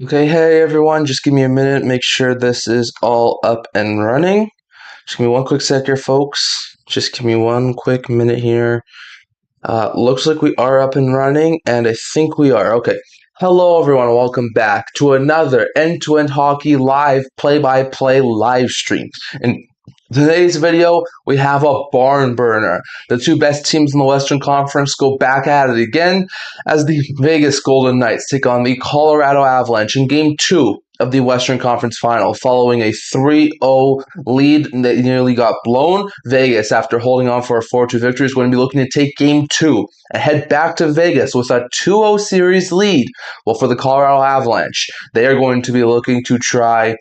Okay, hey everyone, just give me a minute, make sure this is all up and running. Just give me one quick sec here, folks. Just give me one quick minute here. Looks like we are up and running, and I think we are. Okay. Hello, everyone, and welcome back to another end-to-end hockey live play-by-play live stream. In today's video, we have a barn burner. The two best teams in the Western Conference go back at it again as the Vegas Golden Knights take on the Colorado Avalanche in Game 2 of the Western Conference Final, following a 3-0 lead that nearly got blown. Vegas, after holding on for a 4-2 victory, is going to be looking to take Game 2 and head back to Vegas with a 2-0 series lead. Well, for the Colorado Avalanche, they are going to be looking to try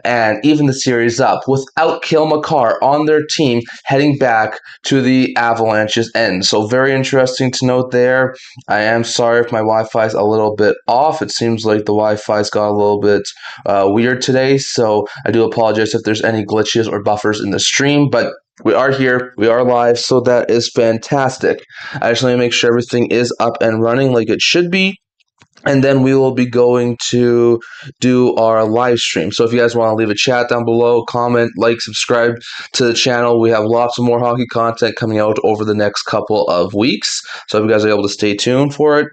and even the series up without Makar on their team heading back to the Avalanche's end. So very interesting to note there. I am sorry if my Wi-Fi is a little bit off. It seems like the Wi-Fi's got a little bit weird today, so I do apologize if there's any glitches or buffers in the stream, but we are here, we are live, so that is fantastic. I just want to make sure everything is up and running like it should be, and then we will be going to do our live stream. So if you guys want to leave a chat down below, comment, like, subscribe to the channel, we have lots of more hockey content coming out over the next couple of weeks. So if you guys are able to stay tuned for it.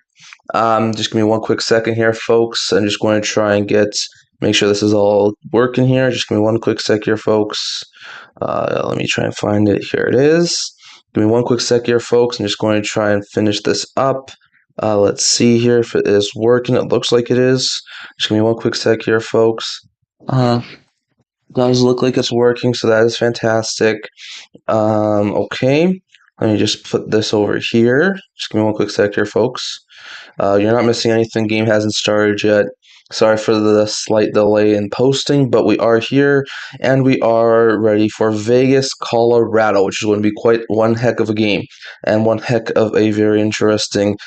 Just give me one quick second here, folks. I'm just going to try and make sure this is all working here. Just give me one quick sec here, folks. Let me try and find it. Here it is. Give me one quick sec here, folks. I'm just going to try and finish this up. Let's see here if it is working. It looks like it is. Just give me one quick sec here, folks. Does look like it's working, so that is fantastic. Okay. Let me just put this over here. Just give me one quick sec here, folks. You're not missing anything. Game hasn't started yet. Sorry for the slight delay in posting, but we are here and we are ready for Vegas, Colorado, which is going to be quite one heck of a game and one heck of a very interesting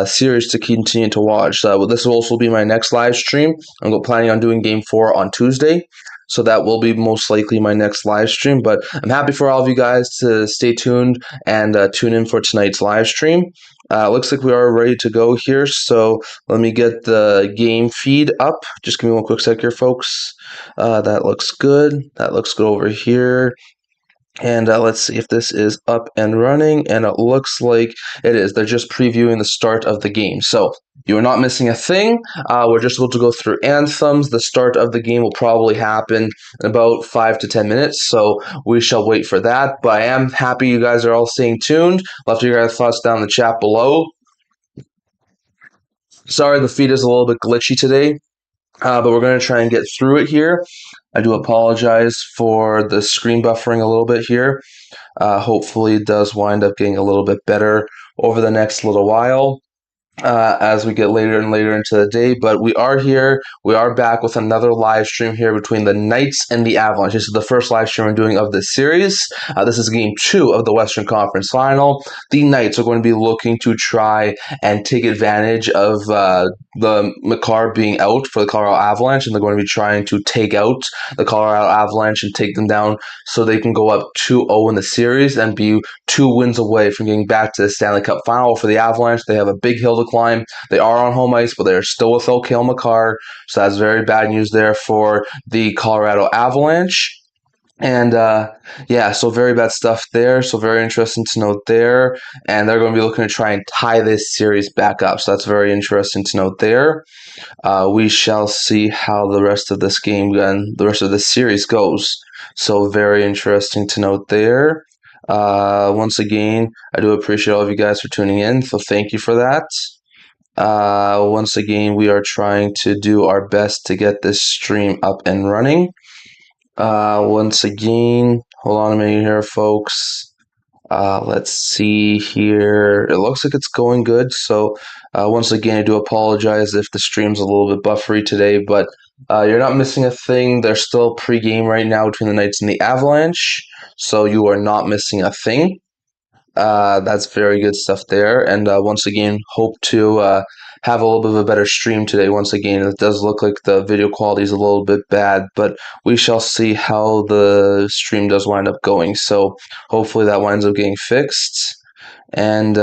series to continue to watch. This will also be my next live stream. I'm planning on doing Game 4 on Tuesday. So that will be most likely my next live stream. But I'm happy for all of you guys to stay tuned and tune in for tonight's live stream. Looks like we are ready to go here. So let me get the game feed up. Just give me one quick sec here, folks. That looks good. That looks good over here. And let's see if this is up and running, and it looks like it is. They're just previewing the start of the game. So you are not missing a thing. We're just going to go through anthems. The start of the game will probably happen in about 5 to 10 minutes, so we shall wait for that. But I am happy you guys are all staying tuned. Love to hear your thoughts down in the chat below. Sorry, the feed is a little bit glitchy today, but we're going to try and get through it here. I do apologize for the screen buffering a little bit here. Hopefully it does wind up getting a little bit better over the next little while as we get later and later into the day. But we are here. We are back with another live stream here between the Knights and the Avalanche. This is the first live stream I'm doing of this series. This is Game 2 of the Western Conference Final. The Knights are going to be looking to try and take advantage of the Makar being out for the Colorado Avalanche, and they're going to be trying to take out the Colorado Avalanche and take them down so they can go up 2-0 in the series and be 2 wins away from getting back to the Stanley Cup Final. For the Avalanche, they have a big hill to climb. They are on home ice, but they are still without Makar, so that's very bad news there for the Colorado Avalanche. And yeah, so very bad stuff there. So very interesting to note there. And they're going to be looking to try and tie this series back up. So that's very interesting to note there. We shall see how the rest of this game and the rest of this series goes. So very interesting to note there. Once again, I do appreciate all of you guys for tuning in. So thank you for that. Once again, we are trying to do our best to get this stream up and running. Once again, hold on a minute here, folks. Let's see here. It looks like it's going good. So once again, I do apologize if the stream's a little bit buffery today, but you're not missing a thing. There's still pre-game right now between the Knights and the Avalanche, so you are not missing a thing. That's very good stuff there. And once again, hope to have a little bit of a better stream today. Once again, it does look like the video quality is a little bit bad, but we shall see how the stream does wind up going. So hopefully that winds up getting fixed. And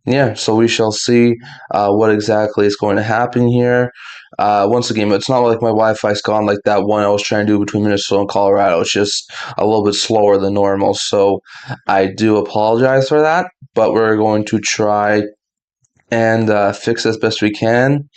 Yeah, so we shall see what exactly is going to happen here. Once again, it's not like my Wi-Fi's gone like that one I was trying to do between Minnesota and Colorado. It's just a little bit slower than normal, so I do apologize for that. But we're going to try and fix as best we can.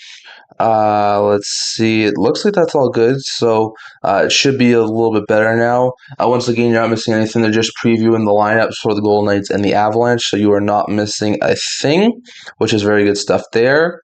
Let's see. It looks like that's all good. So it should be a little bit better now. Once again, you're not missing anything. They're just previewing the lineups for the Golden Knights and the Avalanche. So you are not missing a thing, which is very good stuff there.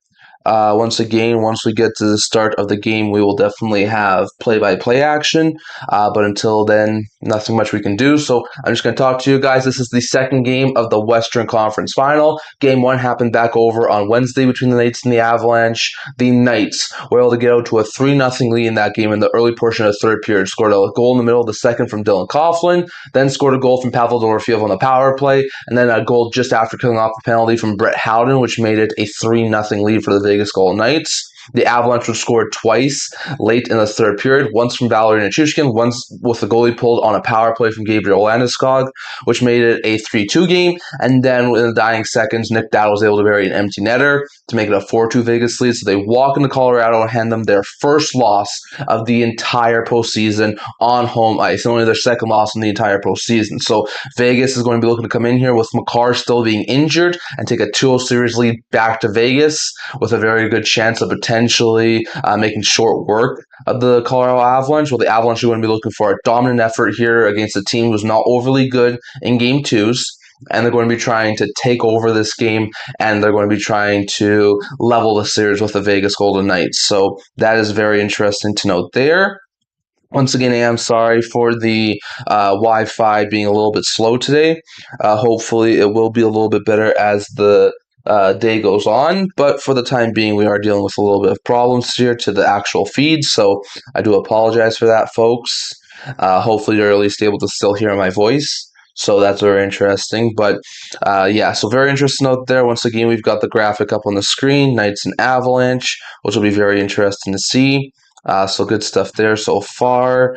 Once again, once we get to the start of the game, we will definitely have play-by-play action. But until then, nothing much we can do. So I'm just going to talk to you guys. This is the second game of the Western Conference Final. Game one happened back over on Wednesday between the Knights and the Avalanche. The Knights were able to get out to a 3-0 lead in that game in the early portion of the third period. Scored a goal in the middle of the second from Dylan Coughlin, then scored a goal from Pavel Dorofeev on the power play, and then a goal just after killing off the penalty from Brett Howden, which made it a 3-0 lead for the Vegas Golden Knights. The Avalanche would score twice late in the third period, once from Valery Nichushkin, once with the goalie pulled on a power play from Gabriel Landeskog, which made it a 3-2 game. And then in the dying seconds, Nick Dowd was able to bury an empty netter to make it a 4-2 Vegas lead. So they walk into Colorado and hand them their first loss of the entire postseason on home ice, and only their second loss in the entire postseason. So Vegas is going to be looking to come in here with Makar still being injured and take a 2-0 series lead back to Vegas with a very good chance of potentially making short work of the Colorado Avalanche. Well, the Avalanche are going to be looking for a dominant effort here against a team who's not overly good in game twos. And they're going to be trying to take over this game, and they're going to be trying to level the series with the Vegas Golden Knights. So that is very interesting to note there. Once again, I am sorry for the Wi-Fi being a little bit slow today. Hopefully, it will be a little bit better as the day goes on. But for the time being, we are dealing with a little bit of problems here to the actual feed. So I do apologize for that, folks. Hopefully, you're at least able to still hear my voice. So that's very interesting. But yeah, so very interesting note there. Once again, we've got the graphic up on the screen, Knights and Avalanche, which will be very interesting to see. So good stuff there so far.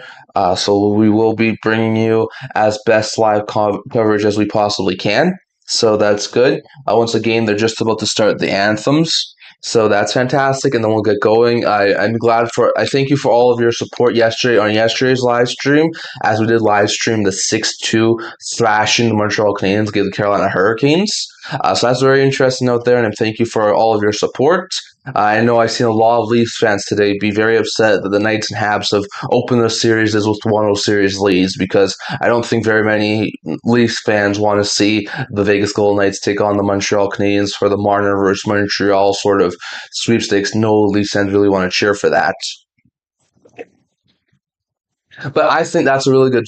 So we will be bringing you as best live coverage as we possibly can. So that's good. Once again, they're just about to start the anthems. So that's fantastic, and then we'll get going. I'm glad for. I thank you for all of your support yesterday on yesterday's live stream, as we did live stream the 6-2 thrashing the Montreal Canadiens against the Carolina Hurricanes. So that's very interesting out there, and thank you for all of your support. I know I've seen a lot of Leafs fans today be very upset that the Knights and Habs have opened their series with 1-0 series leads, because I don't think very many Leafs fans want to see the Vegas Golden Knights take on the Montreal Canadiens for the Marner versus Montreal sort of sweepstakes. No Leafs fans really want to cheer for that. But I think that's a really good,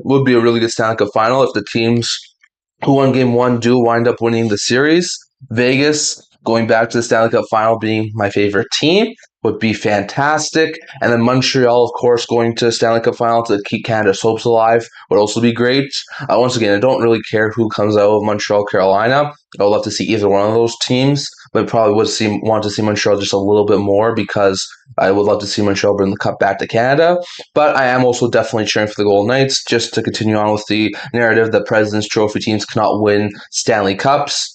would be a really good Stanley Cup final if the teams who won game one do wind up winning the series. Vegas going back to the Stanley Cup final being my favorite team would be fantastic. And then Montreal, of course, going to the Stanley Cup final to keep Canada's hopes alive would also be great. Once again, I don't really care who comes out of Montreal, Carolina. I would love to see either one of those teams, but probably want to see Montreal just a little bit more, because I would love to see Montreal bring the cup back to Canada. But I am also definitely cheering for the Golden Knights, just to continue on with the narrative that President's Trophy teams cannot win Stanley Cups.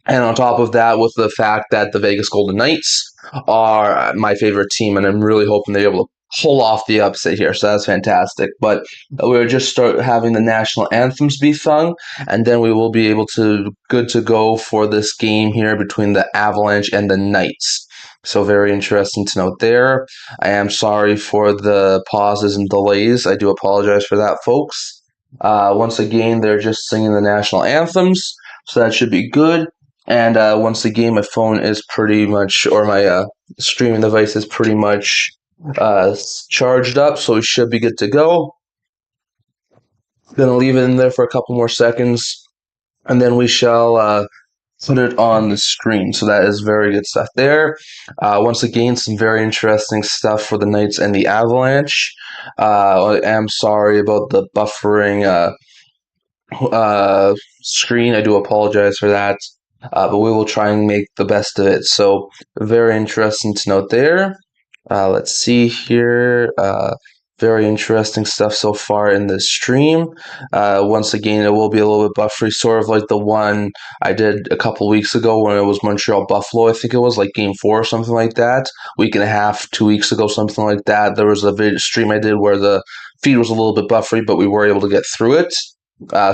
And on top of that, with the fact that the Vegas Golden Knights are my favorite team, and I'm really hoping they're able to pull off the upset here. So that's fantastic. But we'll just start having the national anthems be sung, and then we will be able to good to go for this game here between the Avalanche and the Knights. So very interesting to note there. I am sorry for the pauses and delays. I do apologize for that, folks. Once again, they're just singing the national anthems, so that should be good. And once again, my phone is pretty much, or my streaming device is pretty much charged up, so we should be good to go. Gonna leave it in there for a couple more seconds, and then we shall put it on the screen. So that is very good stuff there. Once again, some very interesting stuff for the Knights and the Avalanche. I am sorry about the buffering screen. I do apologize for that. But we will try and make the best of it. So very interesting to note there. Let's see here. Very interesting stuff so far in this stream. Once again, it will be a little bit buffery, sort of like the one I did a couple weeks ago when it was Montreal Buffalo. I think it was like Game 4 or something like that. Week and a half, 2 weeks ago, something like that. There was a stream I did where the feed was a little bit buffery, but we were able to get through it.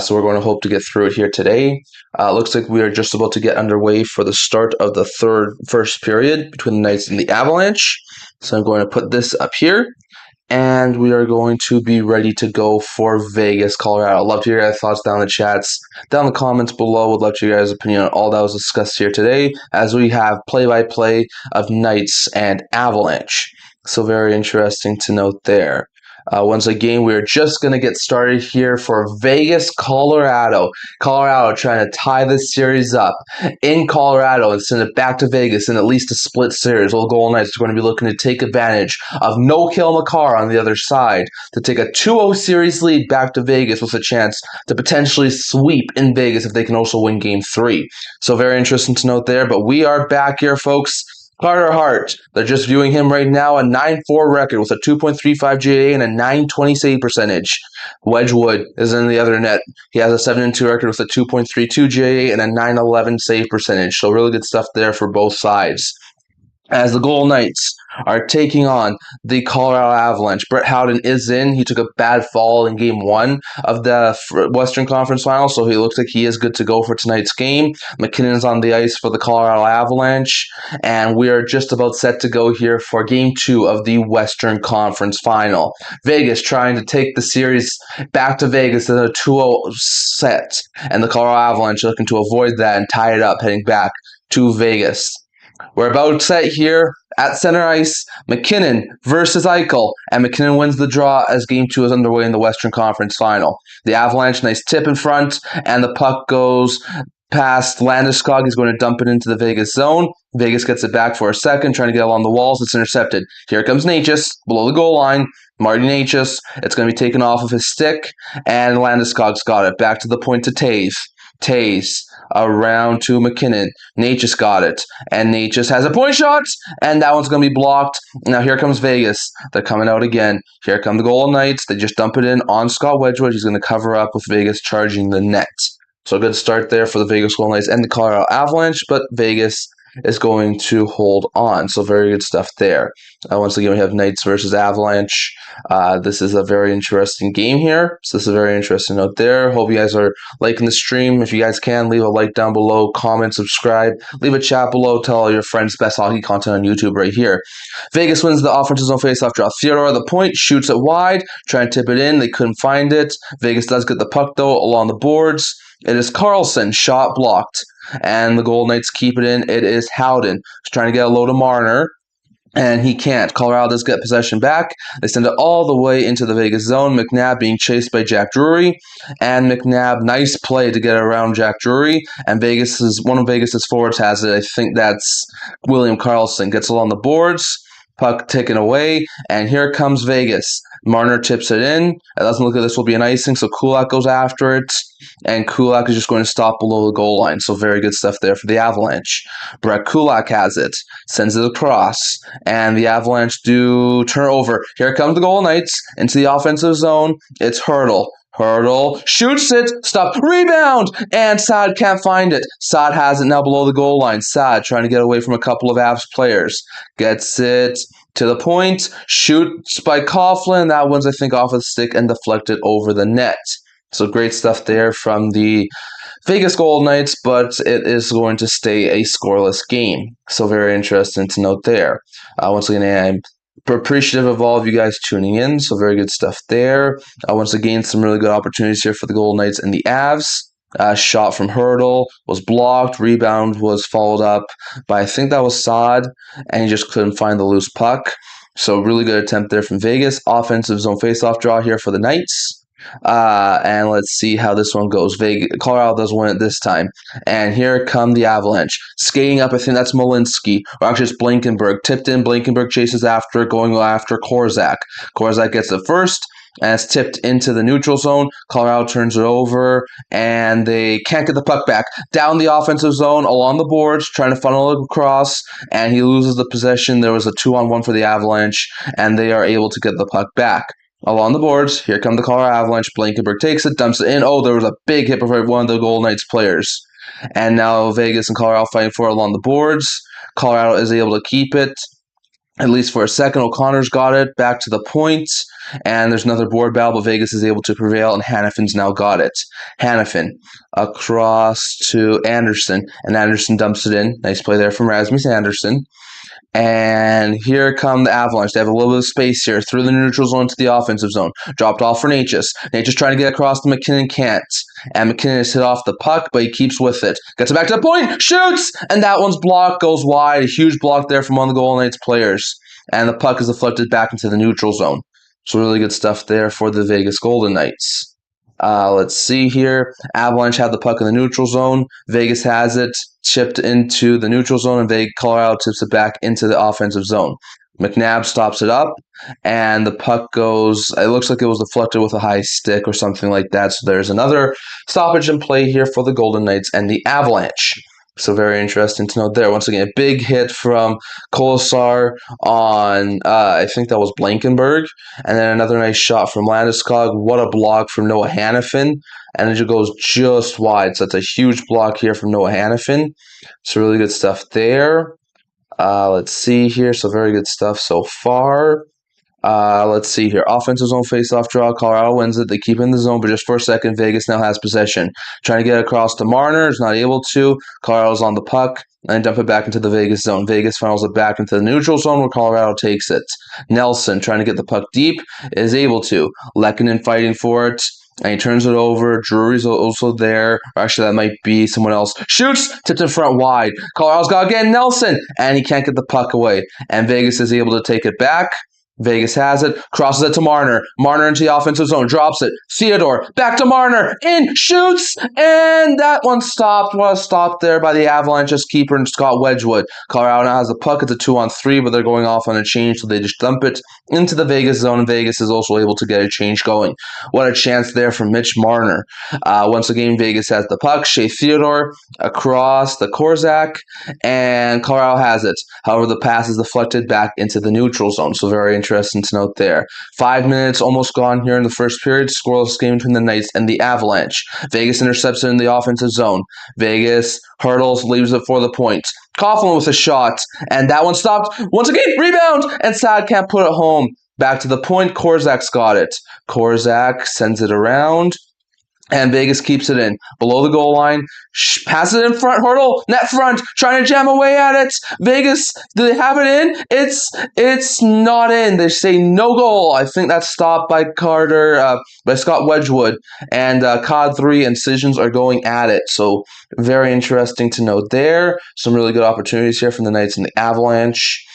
So we're going to hope to get through it here today. Looks like we are just about to get underway for the start of the first period between the Knights and the Avalanche. So I'm going to put this up here. And we are going to be ready to go for Vegas, Colorado. I'd love to hear your guys' thoughts down in the chats, down in the comments below. Would love to hear your guys' opinion on all that was discussed here today, as we have play-by-play of Knights and Avalanche. So very interesting to note there. Once again, we're just going to get started here for Vegas, Colorado. Colorado trying to tie this series up in Colorado and send it back to Vegas in at least a split series. Old Golden Knights are going to be looking to take advantage of no-kill Makar on the other side to take a 2-0 series lead back to Vegas with a chance to potentially sweep in Vegas if they can also win Game 3. So very interesting to note there, but we are back here, folks. Carter Hart, they're just viewing him right now, a 9-4 record with a 2.35 GA and a 920 save percentage. Wedgwood is in the other net. He has a 7-2 record with a 2.32 GA and a 911 save percentage. So really good stuff there for both sides. As the Golden Knights are taking on the Colorado Avalanche, Brett Howden is in. He took a bad fall in Game 1 of the Western Conference Final, so he looks like he is good to go for tonight's game. McKinnon's on the ice for the Colorado Avalanche, and we are just about set to go here for Game 2 of the Western Conference Final. Vegas trying to take the series back to Vegas in a 2-0 set, and the Colorado Avalanche looking to avoid that and tie it up heading back to Vegas. We're about set here at center ice. McKinnon versus Eichel, and McKinnon wins the draw as Game 2 is underway in the Western Conference Final. The Avalanche, nice tip in front, and the puck goes past Landeskog. He's going to dump it into the Vegas zone. Vegas gets it back for a second, trying to get along the walls. It's intercepted. Here comes Necas, below the goal line. Marty Necas. It's going to be taken off of his stick, and Landeskog's got it. Back to the point to Taves. Taves around to McKinnon. Necas got it. And Necas has a point shot, and that one's going to be blocked. Now here comes Vegas. They're coming out again. Here come the Golden Knights. They just dump it in on Scott Wedgwood. He's going to cover up with Vegas charging the net. So a good start there for the Vegas Golden Knights and the Colorado Avalanche, but Vegas is going to hold on. So very good stuff there. Once again, we have Knights versus Avalanche. This is a very interesting game here. So this is a very interesting note there. Hope you guys are liking the stream. If you guys can, leave a like down below, comment, subscribe, leave a chat below, tell all your friends best hockey content on YouTube right here. Vegas wins the offensive zone faceoff draw. Theodore at the point, shoots it wide, trying to tip it in. They couldn't find it. Vegas does get the puck, though, along the boards. It is Carlson, shot blocked. And the Golden Knights keep it in. It is Howden. He's trying to get a load of Marner, and he can't. Colorado does get possession back. They send it all the way into the Vegas zone. McNabb being chased by Jack Drury, and McNabb, nice play to get around Jack Drury, and one of Vegas's forwards has it. I think that's William Karlsson. Gets along the boards. Puck taken away, and here comes Vegas. Marner tips it in. It doesn't look like this will be an icing, so Kulak goes after it, and Kulak is just going to stop below the goal line. So very good stuff there for the Avalanche. Brett Kulak has it, sends it across, and the Avalanche do turn over. Here comes the Golden Knights into the offensive zone. It's Hurdle. Hurdle shoots it, stop, rebound, and Saad can't find it. Saad has it now below the goal line. Saad trying to get away from a couple of Avs players. Gets it to the point, shoots by Coughlin. That one's, I think, off of the stick and deflected over the net. So great stuff there from the Vegas Golden Knights, but it is going to stay a scoreless game. So very interesting to note there. Once again, I'm appreciative of all of you guys tuning in, so very good stuff there. Once again, some really good opportunities here for the Golden Knights and the Avs. Shot from Hurdle was blocked. Rebound was followed up by, I think that was Saad, and he just couldn't find the loose puck. So really good attempt there from Vegas. Offensive zone faceoff draw here for the Knights. And let's see how this one goes. Colorado does win it this time. And here come the Avalanche. Skating up, I think that's Malinsky. Or actually, it's Blankenberg. Tipped in, Blankenberg chases after, going after Korzak. Korzak gets it first, and it's tipped into the neutral zone. Colorado turns it over, and they can't get the puck back. Down the offensive zone, along the boards, trying to funnel it across, and he loses the possession. There was a 2-on-1 for the Avalanche, and they are able to get the puck back. Along the boards, here come the Colorado Avalanche. Blankenberg takes it, dumps it in. Oh, there was a big hit before one of the Golden Knights players. And now Vegas and Colorado fighting for it along the boards. Colorado is able to keep it, at least for a second. O'Connor's got it back to the point, and there's another board battle, but Vegas is able to prevail, and Hannafin's now got it. Hannafin across to Anderson, and Anderson dumps it in. Nice play there from Rasmus Anderson. And here come the Avalanche. They have a little bit of space here through the neutral zone to the offensive zone. Dropped off for Natchez. Natchez trying to get across to McKinnon, can't. And McKinnon has hit off the puck, but he keeps with it. Gets it back to the point, shoots! And that one's blocked, goes wide. A huge block there from one of the Golden Knights players. And the puck is deflected back into the neutral zone. So really good stuff there for the Vegas Golden Knights. Let's see here. Avalanche have the puck in the neutral zone. Vegas has it chipped into the neutral zone, and Colorado tips it back into the offensive zone. McNabb stops it up, and the puck goes, it looks like it was deflected with a high stick or something like that. So there's another stoppage in play here for the Golden Knights and the Avalanche. So very interesting to note there. Once again, a big hit from Kolesar on, I think that was Blankenberg. And then another nice shot from Landeskog. What a block from Noah Hannafin. And it goes just wide. So that's a huge block here from Noah Hannafin. So really good stuff there. Let's see here. So very good stuff so far. Let's see here. Offensive zone face-off draw. Colorado wins it. They keep in the zone, but just for a second, Vegas now has possession. Trying to get across to Marner. Is not able to. Colorado's on the puck and dump it back into the Vegas zone. Vegas funnels it back into the neutral zone where Colorado takes it. Nelson trying to get the puck deep is able to. Lehkonen fighting for it. And he turns it over. Drury's also there. Or actually, that might be someone else. Shoots, tipped in front wide. Colorado's got again Nelson, and he can't get the puck away. And Vegas is able to take it back. Vegas has it, crosses it to Marner. Marner into the offensive zone, drops it. Theodore, back to Marner, in, shoots, and that one stopped. Was stopped there by the Avalanche's keeper and Scott Wedgwood. Colorado now has the puck. It's a 2-on-3, but they're going off on a change, so they just dump it into the Vegas zone, and Vegas is also able to get a change going. What a chance there from Mitch Marner. Once again, Vegas has the puck. Shea Theodore across the Korzak, and Colorado has it. However, the pass is deflected back into the neutral zone, so very interesting to note there. 5 minutes almost gone here in the first period. Scoreless game between the Knights and the Avalanche. Vegas intercepts it in the offensive zone. Vegas hurdles, leaves it for the point. Coughlin with a shot, and that one stopped. Once again, rebound, and Sad can't put it home. Back to the point, Korzak's got it. Korzak sends it around. And Vegas keeps it in. Below the goal line. Passes it in front. Hurdle. Net front. Trying to jam away at it. Vegas. Do they have it in? It's not in. They say no goal. I think that's stopped by by Scott Wedgwood. And COD 3 Incisions are going at it. So very interesting to note there. Some really good opportunities here from the Knights and the Avalanche.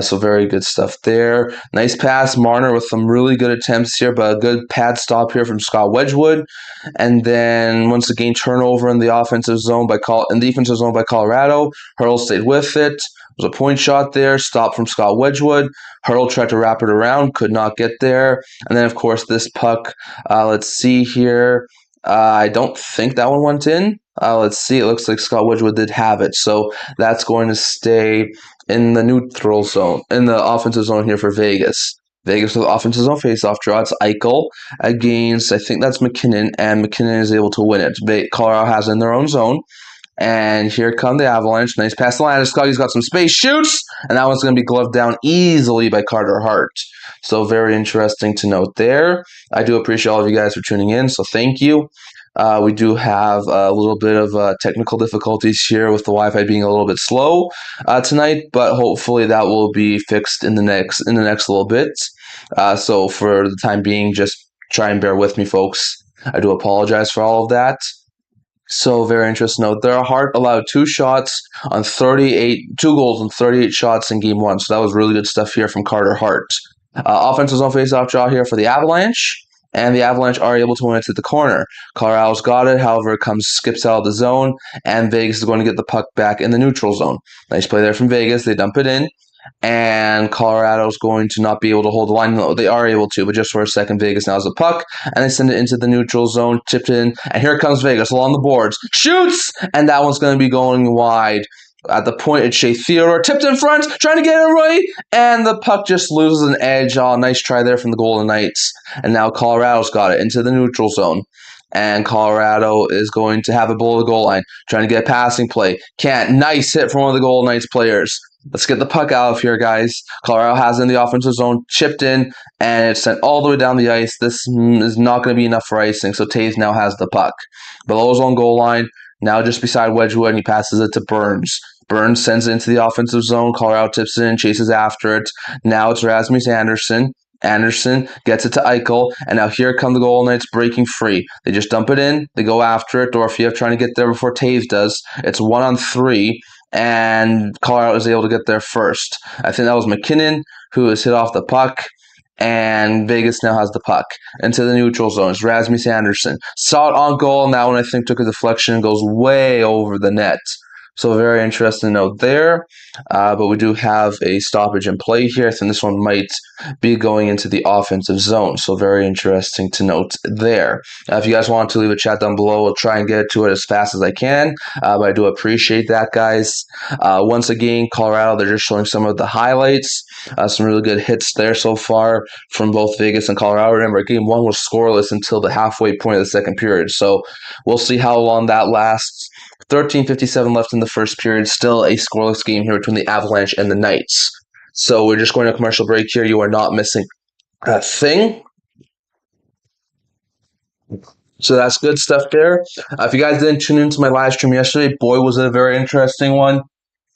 So very good stuff there. Nice pass, Marner with some really good attempts here, but a good pad stop here from Scott Wedgwood. And then once again, turnover in the offensive zone in the defensive zone by Colorado. Hurl stayed with it. There was a point shot there, stop from Scott Wedgwood. Hurl tried to wrap it around, could not get there. And then of course this puck. Let's see here. I don't think that one went in. Let's see. It looks like Scott Wedgwood did have it. So that's going to stay in the neutral zone, in the offensive zone here for Vegas. Vegas with offensive zone face-off draw. It's Eichel against, I think that's McKinnon, and McKinnon is able to win it. Colorado has it in their own zone. And here come the Avalanche. Nice pass to Landeskog. He's got some space. Shoots! And that one's going to be gloved down easily by Carter Hart. So very interesting to note there. I do appreciate all of you guys for tuning in, so thank you. We do have a little bit of technical difficulties here with the Wi-Fi being a little bit slow tonight, but hopefully that will be fixed in the next little bit. So for the time being, just try and bear with me, folks. I do apologize for all of that. So very interesting note there. Hart allowed 2 goals on 38 shots in game 1. So that was really good stuff here from Carter Hart. Offensive zone face-off draw here for the Avalanche. And the Avalanche are able to win it to the corner. Colorado's got it, however, it skips out of the zone, and Vegas is going to get the puck back in the neutral zone. Nice play there from Vegas. They dump it in, and Colorado's going to not be able to hold the line. No, they are able to, but just for a second, Vegas now has the puck, and they send it into the neutral zone, tipped in, and here comes Vegas along the boards. Shoots! And that one's going to be going wide. At the point, it's Shea Theodore, tipped in front, trying to get it right, and the puck just loses an edge. Oh, nice try there from the Golden Knights. And now Colorado's got it into the neutral zone. And Colorado is going to have it below the goal line, trying to get a passing play. Can't. Nice hit from one of the Golden Knights players. Let's get the puck out of here, guys. Colorado has it in the offensive zone, chipped in, and it's sent all the way down the ice. This is not going to be enough for icing, so Taves now has the puck. Below his own goal line, now just beside Wedgwood, and he passes it to Burns. Burns sends it into the offensive zone. Colorado tips it in, chases after it. Now it's Rasmus Anderson. Anderson gets it to Eichel, and now here come the Golden Knights breaking free. They just dump it in. They go after it. Dorofeyev trying to get there before Taves does. It's 1-on-3, and Colorado is able to get there first. I think that was McKinnon who has hit off the puck, and Vegas now has the puck into the neutral zone. It's Rasmus Anderson. Saw it on goal, and that one I think took a deflection and goes way over the net. So very interesting note there. But we do have a stoppage in play here. I think this one might be going into the offensive zone. So very interesting to note there. If you guys want to leave a chat down below, we'll try and get to it as fast as I can. But I do appreciate that, guys. Once again, Colorado, they're just showing some of the highlights. Some really good hits there so far from both Vegas and Colorado. Remember, game one was scoreless until the halfway point of the second period. So we'll see how long that lasts. 13:57 left in the first period. Still a scoreless game here between the Avalanche and the Knights. So we're just going to a commercial break here. You are not missing a thing. So that's good stuff there. If you guys didn't tune into my live stream yesterday, boy, was it a very interesting one.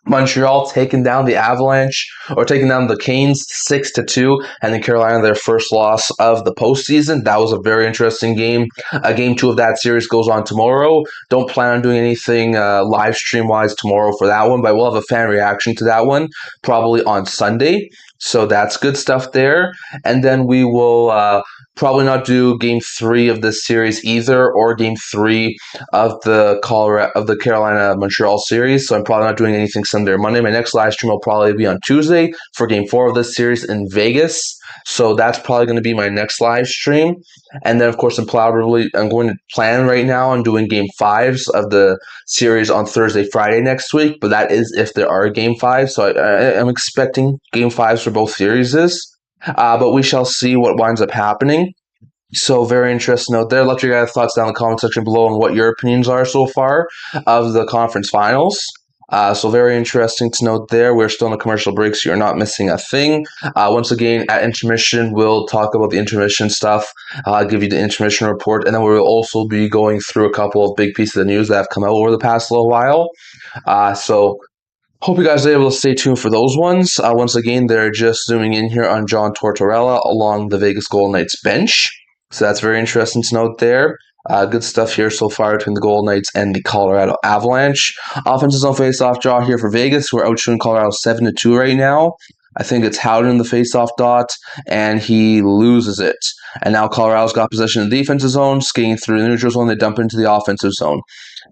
Montreal taking down the Avalanche, or taking down the Canes 6-2, and then Carolina their first loss of the postseason. That was a very interesting game. Game 2 of that series goes on tomorrow. Don't plan on doing anything live stream wise tomorrow for that one, but we'll have a fan reaction to that one probably on Sunday. So that's good stuff there. And then we will probably not do game 3 of this series either, or game 3 of the Carolina Montreal series. So I'm probably not doing anything Sunday or Monday. My next live stream will probably be on Tuesday for game 4 of this series in Vegas. So that's probably going to be my next live stream. And then, of course, I'm going to plan right now on doing game 5s of the series on Thursday, Friday next week. But that is if there are game 5s. So I'm expecting game 5s for both series. But we shall see what winds up happening. So very interesting note there. Let your guys' thoughts down in the comment section below on what your opinions are so far of the conference finals. So very interesting to note there. We're still in a commercial break, so you're not missing a thing. Once again, at intermission, we'll talk about the intermission stuff. I'll give you the intermission report, and then we will also be going through a couple of big pieces of news that have come out over the past little while. So hope you guys are able to stay tuned for those ones. Once again, they're just zooming in here on John Tortorella along the Vegas Golden Knights bench. So that's very interesting to note there. Good stuff here so far between the Golden Knights and the Colorado Avalanche. Offenses on face-off draw here for Vegas. We're outshooting Colorado 7-2 right now. I think it's Howden in the face-off dot, and he loses it. And now Colorado's got possession in the defensive zone, skating through the neutral zone. They dump into the offensive zone.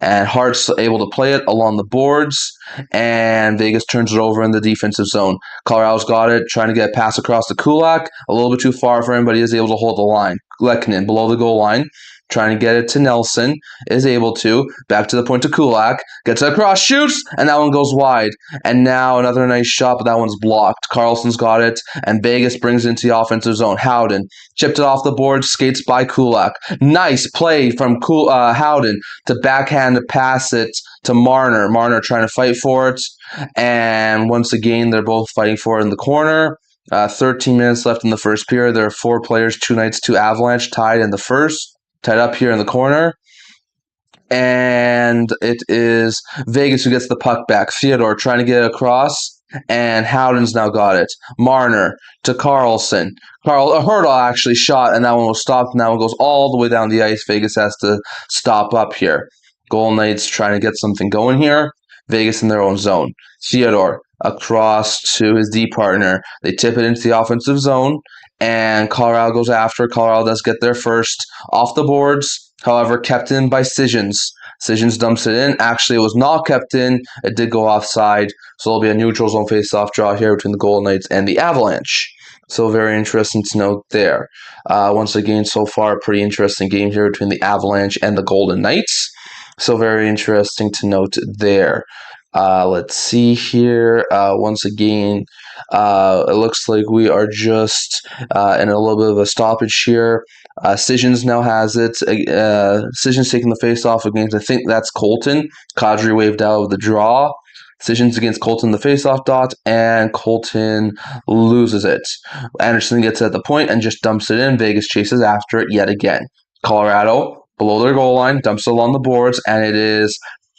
And Hart's able to play it along the boards, and Vegas turns it over in the defensive zone. Colorado's got it, trying to get a pass across to Kulak. A little bit too far for him, but he is able to hold the line. Lehkonen below the goal line, trying to get it to Nelson, is able to. Back to the point to Kulak, gets it across, shoots, and that one goes wide. And now another nice shot, but that one's blocked. Carlson's got it, and Vegas brings it into the offensive zone. Howden chipped it off the board, skates by Kulak. Nice play from Howden to backhand to pass it to Marner. Marner trying to fight for it, and once again, they're both fighting for it in the corner. 13 minutes left in the first period. There are 4 players, 2 Knights, 2 Avalanche, tied in the first. Tied up here in the corner. And it is Vegas who gets the puck back. Theodore trying to get it across. And Howden's now got it. Marner to Carlson. Hurdle actually shot, and that one was stopped. And that one goes all the way down the ice. Vegas has to stop up here. Golden Knights trying to get something going here. Vegas in their own zone. Theodore across to his D partner. They tip it into the offensive zone. And Colorado goes after. Colorado does get there first off the boards. However, kept in by Sijens. Sijens dumps it in. Actually, it was not kept in. It did go offside. So there'll be a neutral zone face-off draw here between the Golden Knights and the Avalanche. So very interesting to note there. Once again, so far, a pretty interesting game here between the Avalanche and the Golden Knights. So very interesting to note there. Let's see here. Once again, it looks like we are just in a little bit of a stoppage here. Decisions now has it. Decisions taking the face off against, I think that's Colton. Kadri waved out of the draw. Decisions against Colton the face-off dot, and Colton loses it. Anderson gets it at the point and just dumps it in. Vegas chases after it yet again. Colorado, below their goal line, dumps it along the boards, and it is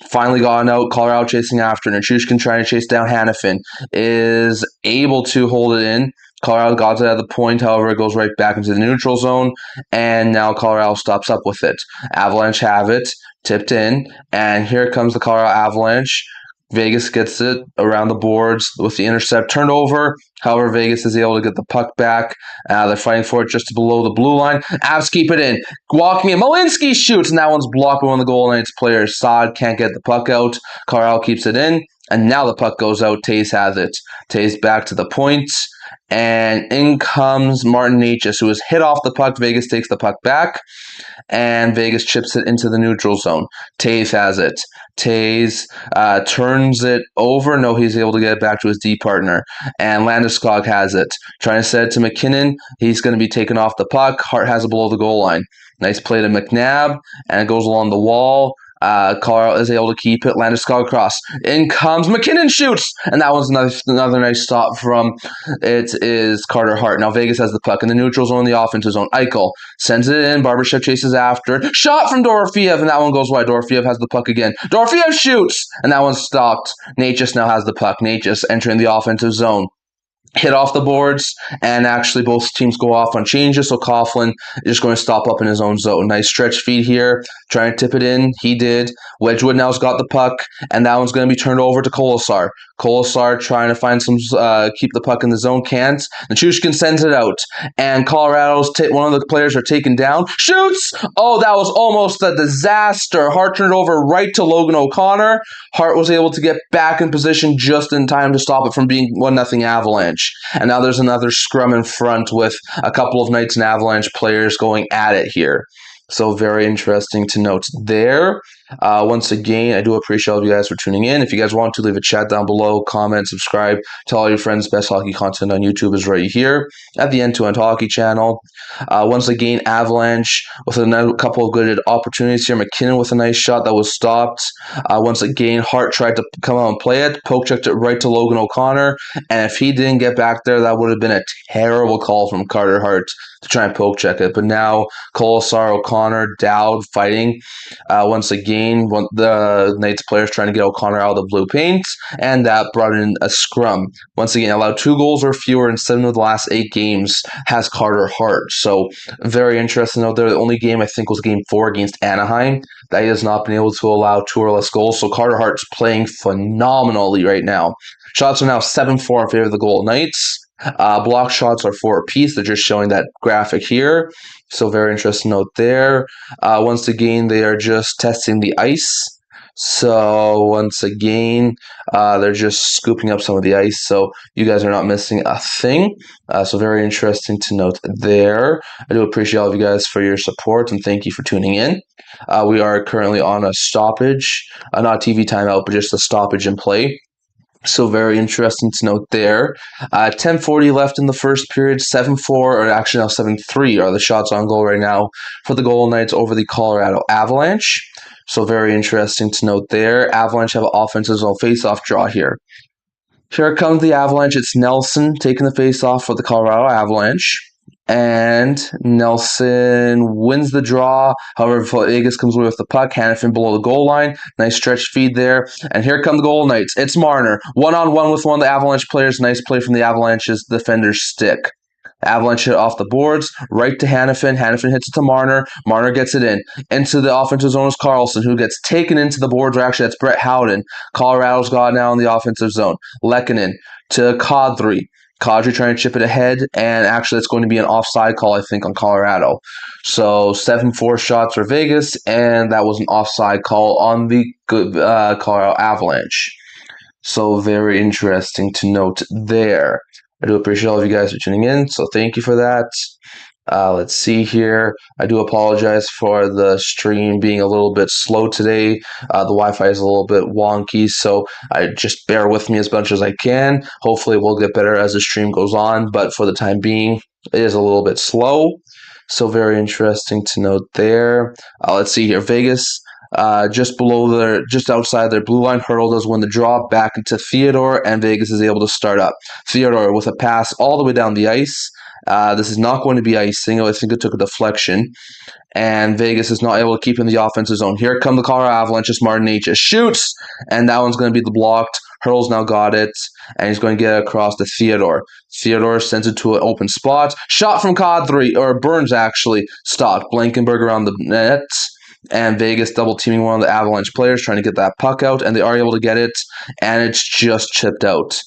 finally gotten out. Colorado chasing after it. Nichushkin trying to chase down Hannafin is able to hold it in. Colorado got it at the point, however, it goes right back into the neutral zone, and now Colorado stops up with it. Avalanche have it, tipped in, and here comes the Colorado Avalanche. Vegas gets it around the boards with the intercept turned over. However, Vegas is able to get the puck back. They're fighting for it just below the blue line. Avs keep it in. Walking in. Malinsky shoots, and that one's blocked by one of the Golden Knights players. Saad can't get the puck out. Carl keeps it in, and now the puck goes out. Tays has it. Tays back to the point, and in comes Martin Necas, who is hit off the puck. Vegas takes the puck back, and Vegas chips it into the neutral zone. Tays has it. Tays turns it over. No, he's able to get it back to his D partner. And Landeskog has it. Trying to set it to McKinnon. He's going to be taken off the puck. Hart has it below the goal line. Nice play to McNabb, and it goes along the wall. Carl is able to keep it. Landeskog across. In comes McKinnon, shoots, and that was another nice stop from it is Carter Hart. Now Vegas has the puck in the neutral zone, the offensive zone. Eichel sends it in. Barbashev chases after it. Shot from Dorofeev, and that one goes wide. Dorofeev has the puck again. Dorofeev shoots, and that one's stopped. Necas now has the puck. Necas entering the offensive zone. Hit off the boards, and actually both teams go off on changes, so Coughlin is just going to stop up in his own zone. Nice stretch feed here, trying to tip it in. He did. Wedgwood now's got the puck, and that one's going to be turned over to Kolesar. Kolesar trying to find some, keep the puck in the zone, can't. Nichushkin sends it out, and Colorado's one of the players are taken down. Shoots! Oh, that was almost a disaster. Hart turned it over right to Logan O'Connor. Hart was able to get back in position just in time to stop it from being 1-0 Avalanche. And now there's another scrum in front with a couple of Knights and Avalanche players going at it here. So very interesting to note there. Once again, I do appreciate all of you guys for tuning in. If you guys want to, leave a chat down below, comment, subscribe, tell all your friends. Best hockey content on YouTube is right here at the End-to-End Hockey channel. Once again, Avalanche with a couple of good opportunities here. McKinnon with a nice shot that was stopped. Once again, Hart tried to come out and play it. Poke checked it right to Logan O'Connor, and if he didn't get back there, that would have been a terrible call from Carter Hart to try and poke check it. But now Kolesar, O'Connor, Dowd fighting. Once again, the Knights players trying to get O'Connor out of the blue paint, and that brought in a scrum. Once again, allowed 2 goals or fewer in 7 of the last 8 games has Carter Hart. So very interesting out there. The only game I think was game 4 against Anaheim that he has not been able to allow 2 or less goals. So Carter Hart's playing phenomenally right now. Shots are now 7-4 in favor of the Golden Knights. Block shots are 4 apiece. They're just showing that graphic here. So very interesting note there. Once again, they are just testing the ice. So once again, they're just scooping up some of the ice. So you guys are not missing a thing. So very interesting to note there. I do appreciate all of you guys for your support, and thank you for tuning in. We are currently on a stoppage, not a TV timeout, but just a stoppage in play. So very interesting to note there. 10:40 left in the first period. 7-4, or actually now 7-3 are the shots on goal right now for the Golden Knights over the Colorado Avalanche. So very interesting to note there. Avalanche have an offensive zone face-off draw here. Here comes the Avalanche. It's Nelson taking the face-off for the Colorado Avalanche. And Nelson wins the draw. However, Vegas comes away with the puck. Hannafin below the goal line. Nice stretch feed there. And here come the Golden Knights. It's Marner. One-on-one with one of the Avalanche players. Nice play from the Avalanche's defender's stick. Avalanche hit off the boards, right to Hannafin. Hannafin hits it to Marner. Marner gets it in. Into the offensive zone is Carlson, who gets taken into the boards. Actually, that's Brett Howden. Colorado's got now in the offensive zone. Lehkonen to Kadri. Kadri trying to chip it ahead, and actually it's going to be an offside call, I think, on Colorado. So 7-4 shots for Vegas, and that was an offside call on the Colorado Avalanche. So very interesting to note there. I do appreciate all of you guys for tuning in, so thank you for that. Let's see here. I do apologize for the stream being a little bit slow today. The Wi-Fi is a little bit wonky, so I just bear with me as much as I can. Hopefully, we'll get better as the stream goes on, but for the time being, it is a little bit slow. So very interesting to note there. Let's see here. Vegas, just outside their blue line, Hurdle does win the draw back into Theodore, and Vegas is able to start up. Theodore with a pass all the way down the ice. This is not going to be icing. I think it took a deflection, and Vegas is not able to keep in the offensive zone. Here come the Colorado Avalanche. Martin H. shoots, and that one's going to be the blocked. Hurdle's now got it, and he's going to get it across to Theodore. Theodore sends it to an open spot. Shot from Kadri, or Burns actually, stopped. Blankenberg around the net, and Vegas double teaming one of the Avalanche players trying to get that puck out, and they are able to get it, and it's just chipped out.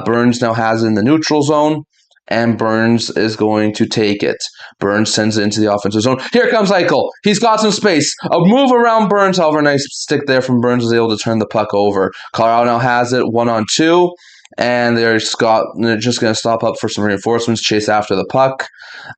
Burns now has it in the neutral zone, and Burns is going to take it. Burns sends it into the offensive zone. Here comes Eichel. He's got some space. A move around Burns. However, nice stick there from Burns is able to turn the puck over. Colorado now has it 1-on-2, and they're just going to stop up for some reinforcements, chase after the puck.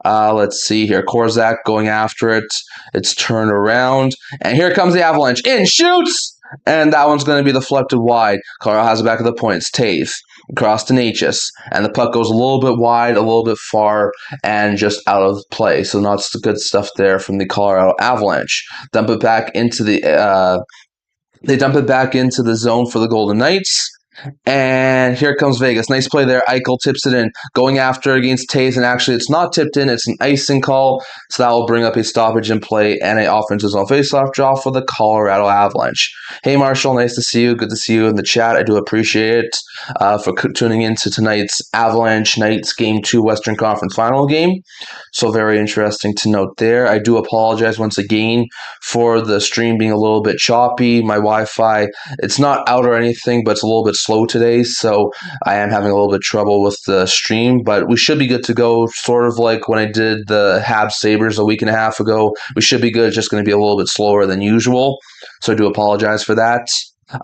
Let's see here. Korzak going after it. It's turned around, and here comes the Avalanche. In, shoots! And that one's going to be deflected wide. Colorado has it back at the points. Tave across to Natchez, and the puck goes a little bit wide, a little bit far, and just out of play. So not good stuff there from the Colorado Avalanche. Dump it back into the zone for the Golden Knights. And here comes Vegas. Nice play there. Eichel tips it in, going after against Taves, and actually it's not tipped in, it's an icing call, so that will bring up a stoppage in play and an offensive zone faceoff draw for the Colorado Avalanche. Hey Marshall, nice to see you. Good to see you in the chat. I do appreciate it for tuning in to tonight's Avalanche Knights Game 2 Western Conference Final game. So very interesting to note there. I do apologize once again for the stream being a little bit choppy. My Wi-Fi, it's not out or anything, but it's a little bit slow today, so I am having a little bit of trouble with the stream, but we should be good to go, sort of like when I did the Habs Sabres a week and a half ago. We should be good. It's just going to be a little bit slower than usual, so I do apologize for that.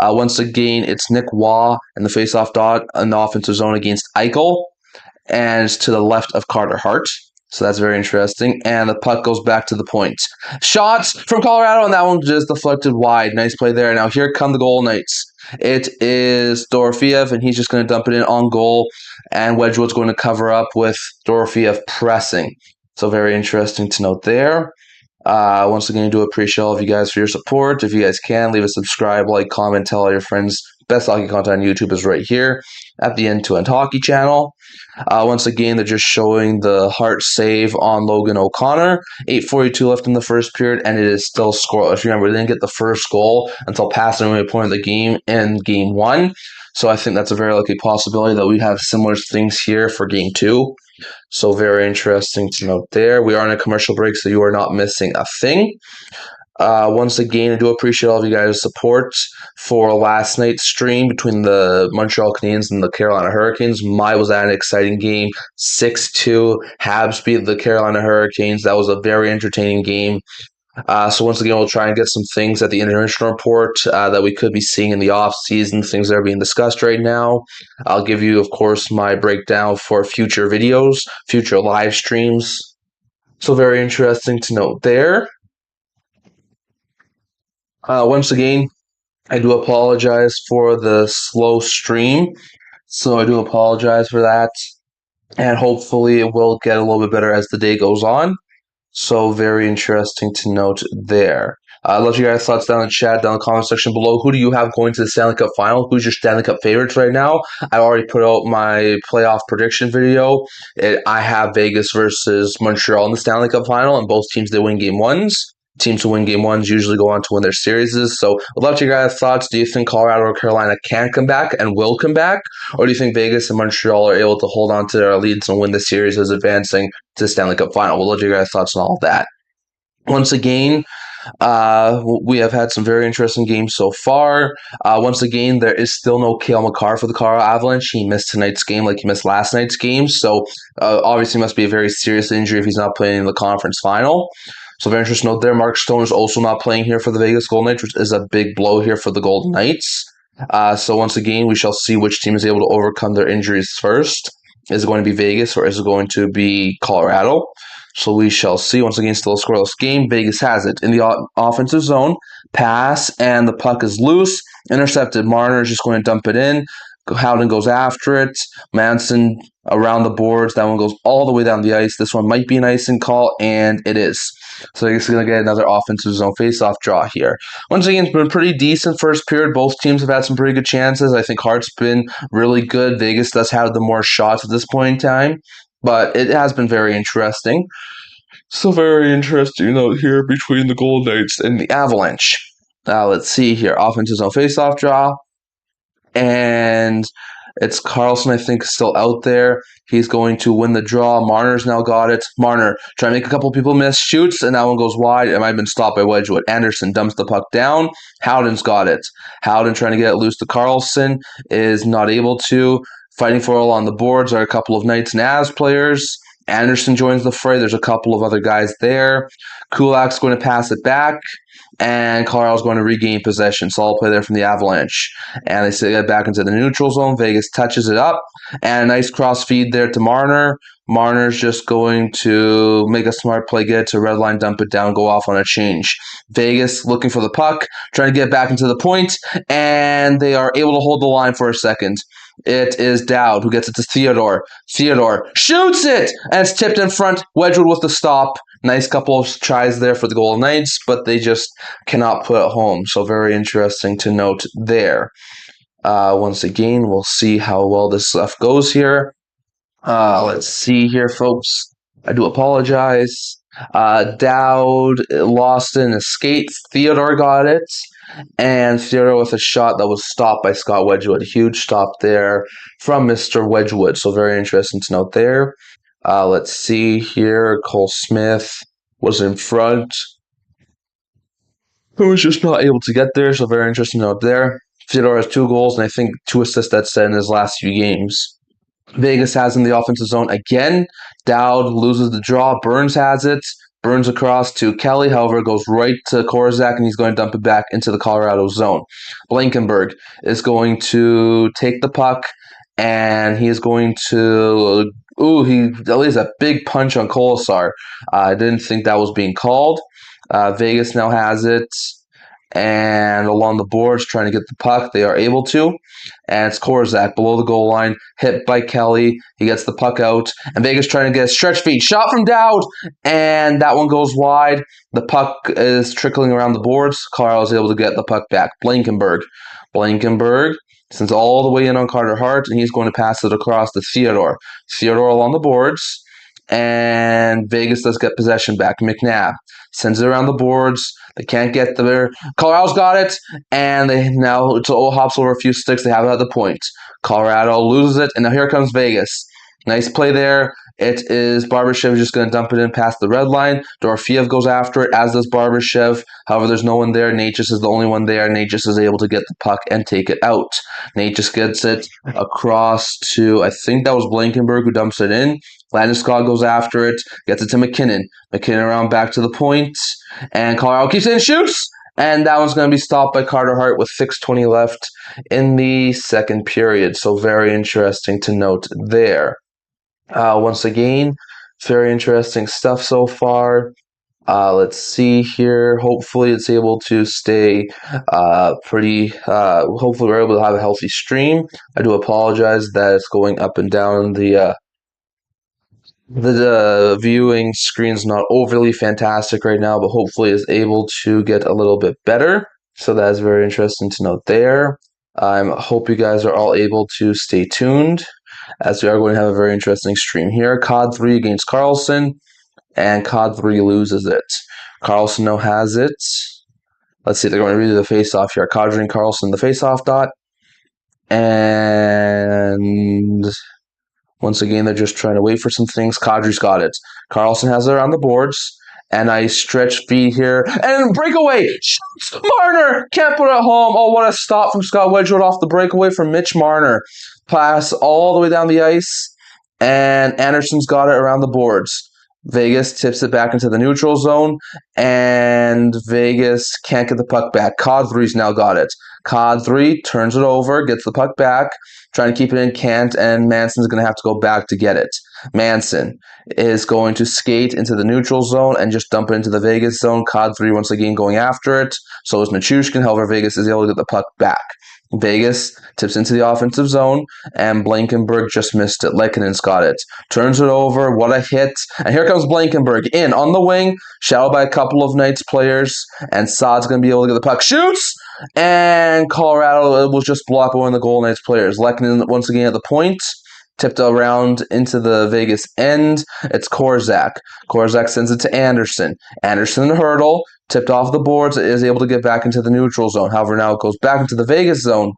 Once again, it's Nick Waugh in the faceoff dot in the offensive zone against Eichel, and it's to the left of Carter Hart. So that's very interesting. And the puck goes back to the point. Shots from Colorado, and that one just deflected wide. Nice play there. Now here come the Golden Knights. It is Dorofeev, and he's just going to dump it in on goal. And Wedgwood's going to cover up with Dorofeev pressing. So very interesting to note there. Once again, I do appreciate all of you guys for your support. If you guys can, leave a subscribe, like, comment, tell all your friends. Best hockey content on YouTube is right here at the End to End Hockey channel. Once again, they're just showing the Hart save on Logan O'Connor. 8:42 left in the first period, and it is still scoreless. Remember, they didn't get the first goal until past the point of the game in Game 1. So I think that's a very likely possibility that we have similar things here for Game 2. So very interesting to note there. We are in a commercial break, so you are not missing a thing. Once again, I do appreciate all of you guys' support for last night's stream between the Montreal Canadiens and the Carolina Hurricanes. Was that an exciting game? 6-2. Habs beat the Carolina Hurricanes. That was a very entertaining game. So once again, we'll try and get some things at the intermission report that we could be seeing in the off-season, things that are being discussed right now. I'll give you, of course, my breakdown for future videos, future live streams. So very interesting to note there. Once again, I do apologize for the slow stream, so I do apologize for that, and hopefully it will get a little bit better as the day goes on. So very interesting to note there. I'd love your guys' thoughts down in the chat, down in the comment section below. Who do you have going to the Stanley Cup Final? Who's your Stanley Cup favorites right now? I already put out my playoff prediction video. I have Vegas versus Montreal in the Stanley Cup Final, and both teams did win Game 1s. Teams who win Game 1s usually go on to win their series. So I'd love your guys' thoughts. Do you think Colorado or Carolina can come back and will come back? Or do you think Vegas and Montreal are able to hold on to their leads and win the series as advancing to the Stanley Cup Final? We'll love your guys' thoughts on all of that. Once again, we have had some very interesting games so far. Once again, there is still no Cale Makar for the Colorado Avalanche. He missed tonight's game like he missed last night's game. So obviously must be a very serious injury if he's not playing in the conference final. So very interesting note there. Mark Stone is also not playing here for the Vegas Golden Knights, which is a big blow here for the Golden Knights. So once again, we shall see which team is able to overcome their injuries first. Is it going to be Vegas or is it going to be Colorado? So we shall see. Once again, still a scoreless game. Vegas has it in the offensive zone. Pass, and the puck is loose. Intercepted. Marner is just going to dump it in. Howden goes after it. Manson around the boards. That one goes all the way down the ice. This one might be an icing call, and it is. So I guess he's going to get another offensive zone face-off draw here. Once again, it's been a pretty decent first period. Both teams have had some pretty good chances. I think Hart's been really good. Vegas does have the more shots at this point in time, but it has been very interesting. So very interesting note here between the Golden Knights and the Avalanche. Let's see here. Offensive zone face-off draw. And it's Carlson, I think, still out there. He's going to win the draw. Marner's now got it. Marner trying to make a couple people miss, shoots, and that one goes wide. It might have been stopped by Wedgwood. Anderson dumps the puck down. Howden's got it. Howden trying to get it loose to Carlson is not able to. Fighting for it on the boards are a couple of Knights and Avs players. Anderson joins the fray. There's a couple of other guys there. Kulak's going to pass it back, and Colorado's going to regain possession. Solid play there from the Avalanche. And they get back into the neutral zone. Vegas touches it up, and a nice cross feed there to Marner. Marner's just going to make a smart play, get it to red line, dump it down, go off on a change. Vegas looking for the puck, trying to get back into the point, and they are able to hold the line for a second. It is Dowd who gets it to Theodore. Theodore shoots it, and it's tipped in front. Wedgwood with the stop. Nice couple of tries there for the Golden Knights, but they just cannot put it home. So very interesting to note there. Once again, we'll see how well this stuff goes here. Let's see here, folks. I do apologize. Dowd lost in a skate. Theodore got it. And Theodore with a shot that was stopped by Scott Wedgwood. Huge stop there from Mr. Wedgwood. So very interesting to note there. Let's see here. Cole Smith was in front. Who was just not able to get there. So very interesting to note there. Theodore has 2 goals and I think 2 assists that's in his last few games. Vegas has in the offensive zone again. Dowd loses the draw. Burns has it. Burns across to Kelly, however, goes right to Korzak, and he's going to dump it back into the Colorado zone. Blankenberg is going to take the puck, and he is going to... he lays a big punch on Kolesar. I didn't think that was being called. Vegas now has it, and along the boards, trying to get the puck. They are able to. And it's Korzak below the goal line, hit by Kelly. He gets the puck out, and Vegas trying to get a stretch feed. Shot from Dowd, and that one goes wide. The puck is trickling around the boards. Colorado is able to get the puck back. Blankenberg sends all the way in on Carter Hart, and he's going to pass it across to Theodore. Theodore along the boards, and Vegas does get possession back. McNabb sends it around the boards. They can't get there. Colorado's got it, and they now it's hops over a few sticks. They have it at the point. Colorado loses it, and now here comes Vegas. Nice play there. It is Barbashev just going to dump it in past the red line. Dorofeev goes after it, as does Barbashev. However, there's no one there. Natchez is the only one there. Natchez is able to get the puck and take it out. Natchez gets it across to, I think that was Blankenberg who dumps it in. Landeskog goes after it, gets it to McKinnon. McKinnon around back to the point, and Colorado keeps it and shoots. And that one's going to be stopped by Carter Hart with 6:20 left in the second period. So very interesting to note there. Once again, very interesting stuff so far. Let's see here. Hopefully it's able to stay hopefully we're able to have a healthy stream. I do apologize that it's going up and down. The viewing screen's not overly fantastic right now, but hopefully is able to get a little bit better. So that is very interesting to note there. I hope you guys are all able to stay tuned, as we are going to have a very interesting stream here. COD 3 against Carlson, and COD 3 loses it. Carlson now has it. Let's see, they're going to redo the face-off here. Kadri and Carlson, the face-off dot. And once again, they're just trying to wait for some things. Kadri's got it. Carlson has it around the boards. And I stretch feed here. And breakaway! Shoots! Marner! Can't put it home. Oh, what a stop from Scott Wedgwood off the breakaway from Mitch Marner. Pass all the way down the ice. And Anderson's got it around the boards. Vegas tips it back into the neutral zone. And Vegas can't get the puck back. COD 3's now got it. Cod 3 turns it over, gets the puck back, trying to keep it in, can't, and Manson's going to have to go back to get it. Manson is going to skate into the neutral zone and just dump it into the Vegas zone. Cod 3 once again going after it. So is Nichushkin. However, Vegas is able to get the puck back. Vegas tips into the offensive zone, and Blankenberg just missed it. Lekkonen's got it. Turns it over. What a hit. And here comes Blankenberg in on the wing, shadowed by a couple of Knights players, and Saad's going to be able to get the puck. Shoots! And Colorado was just blocked by one of the Golden Knights players. Lekkonen once again at the point. Tipped around into the Vegas end. It's Korzak. Korzak sends it to Anderson. Anderson hurdle. Tipped off the boards, is able to get back into the neutral zone. However, now it goes back into the Vegas zone.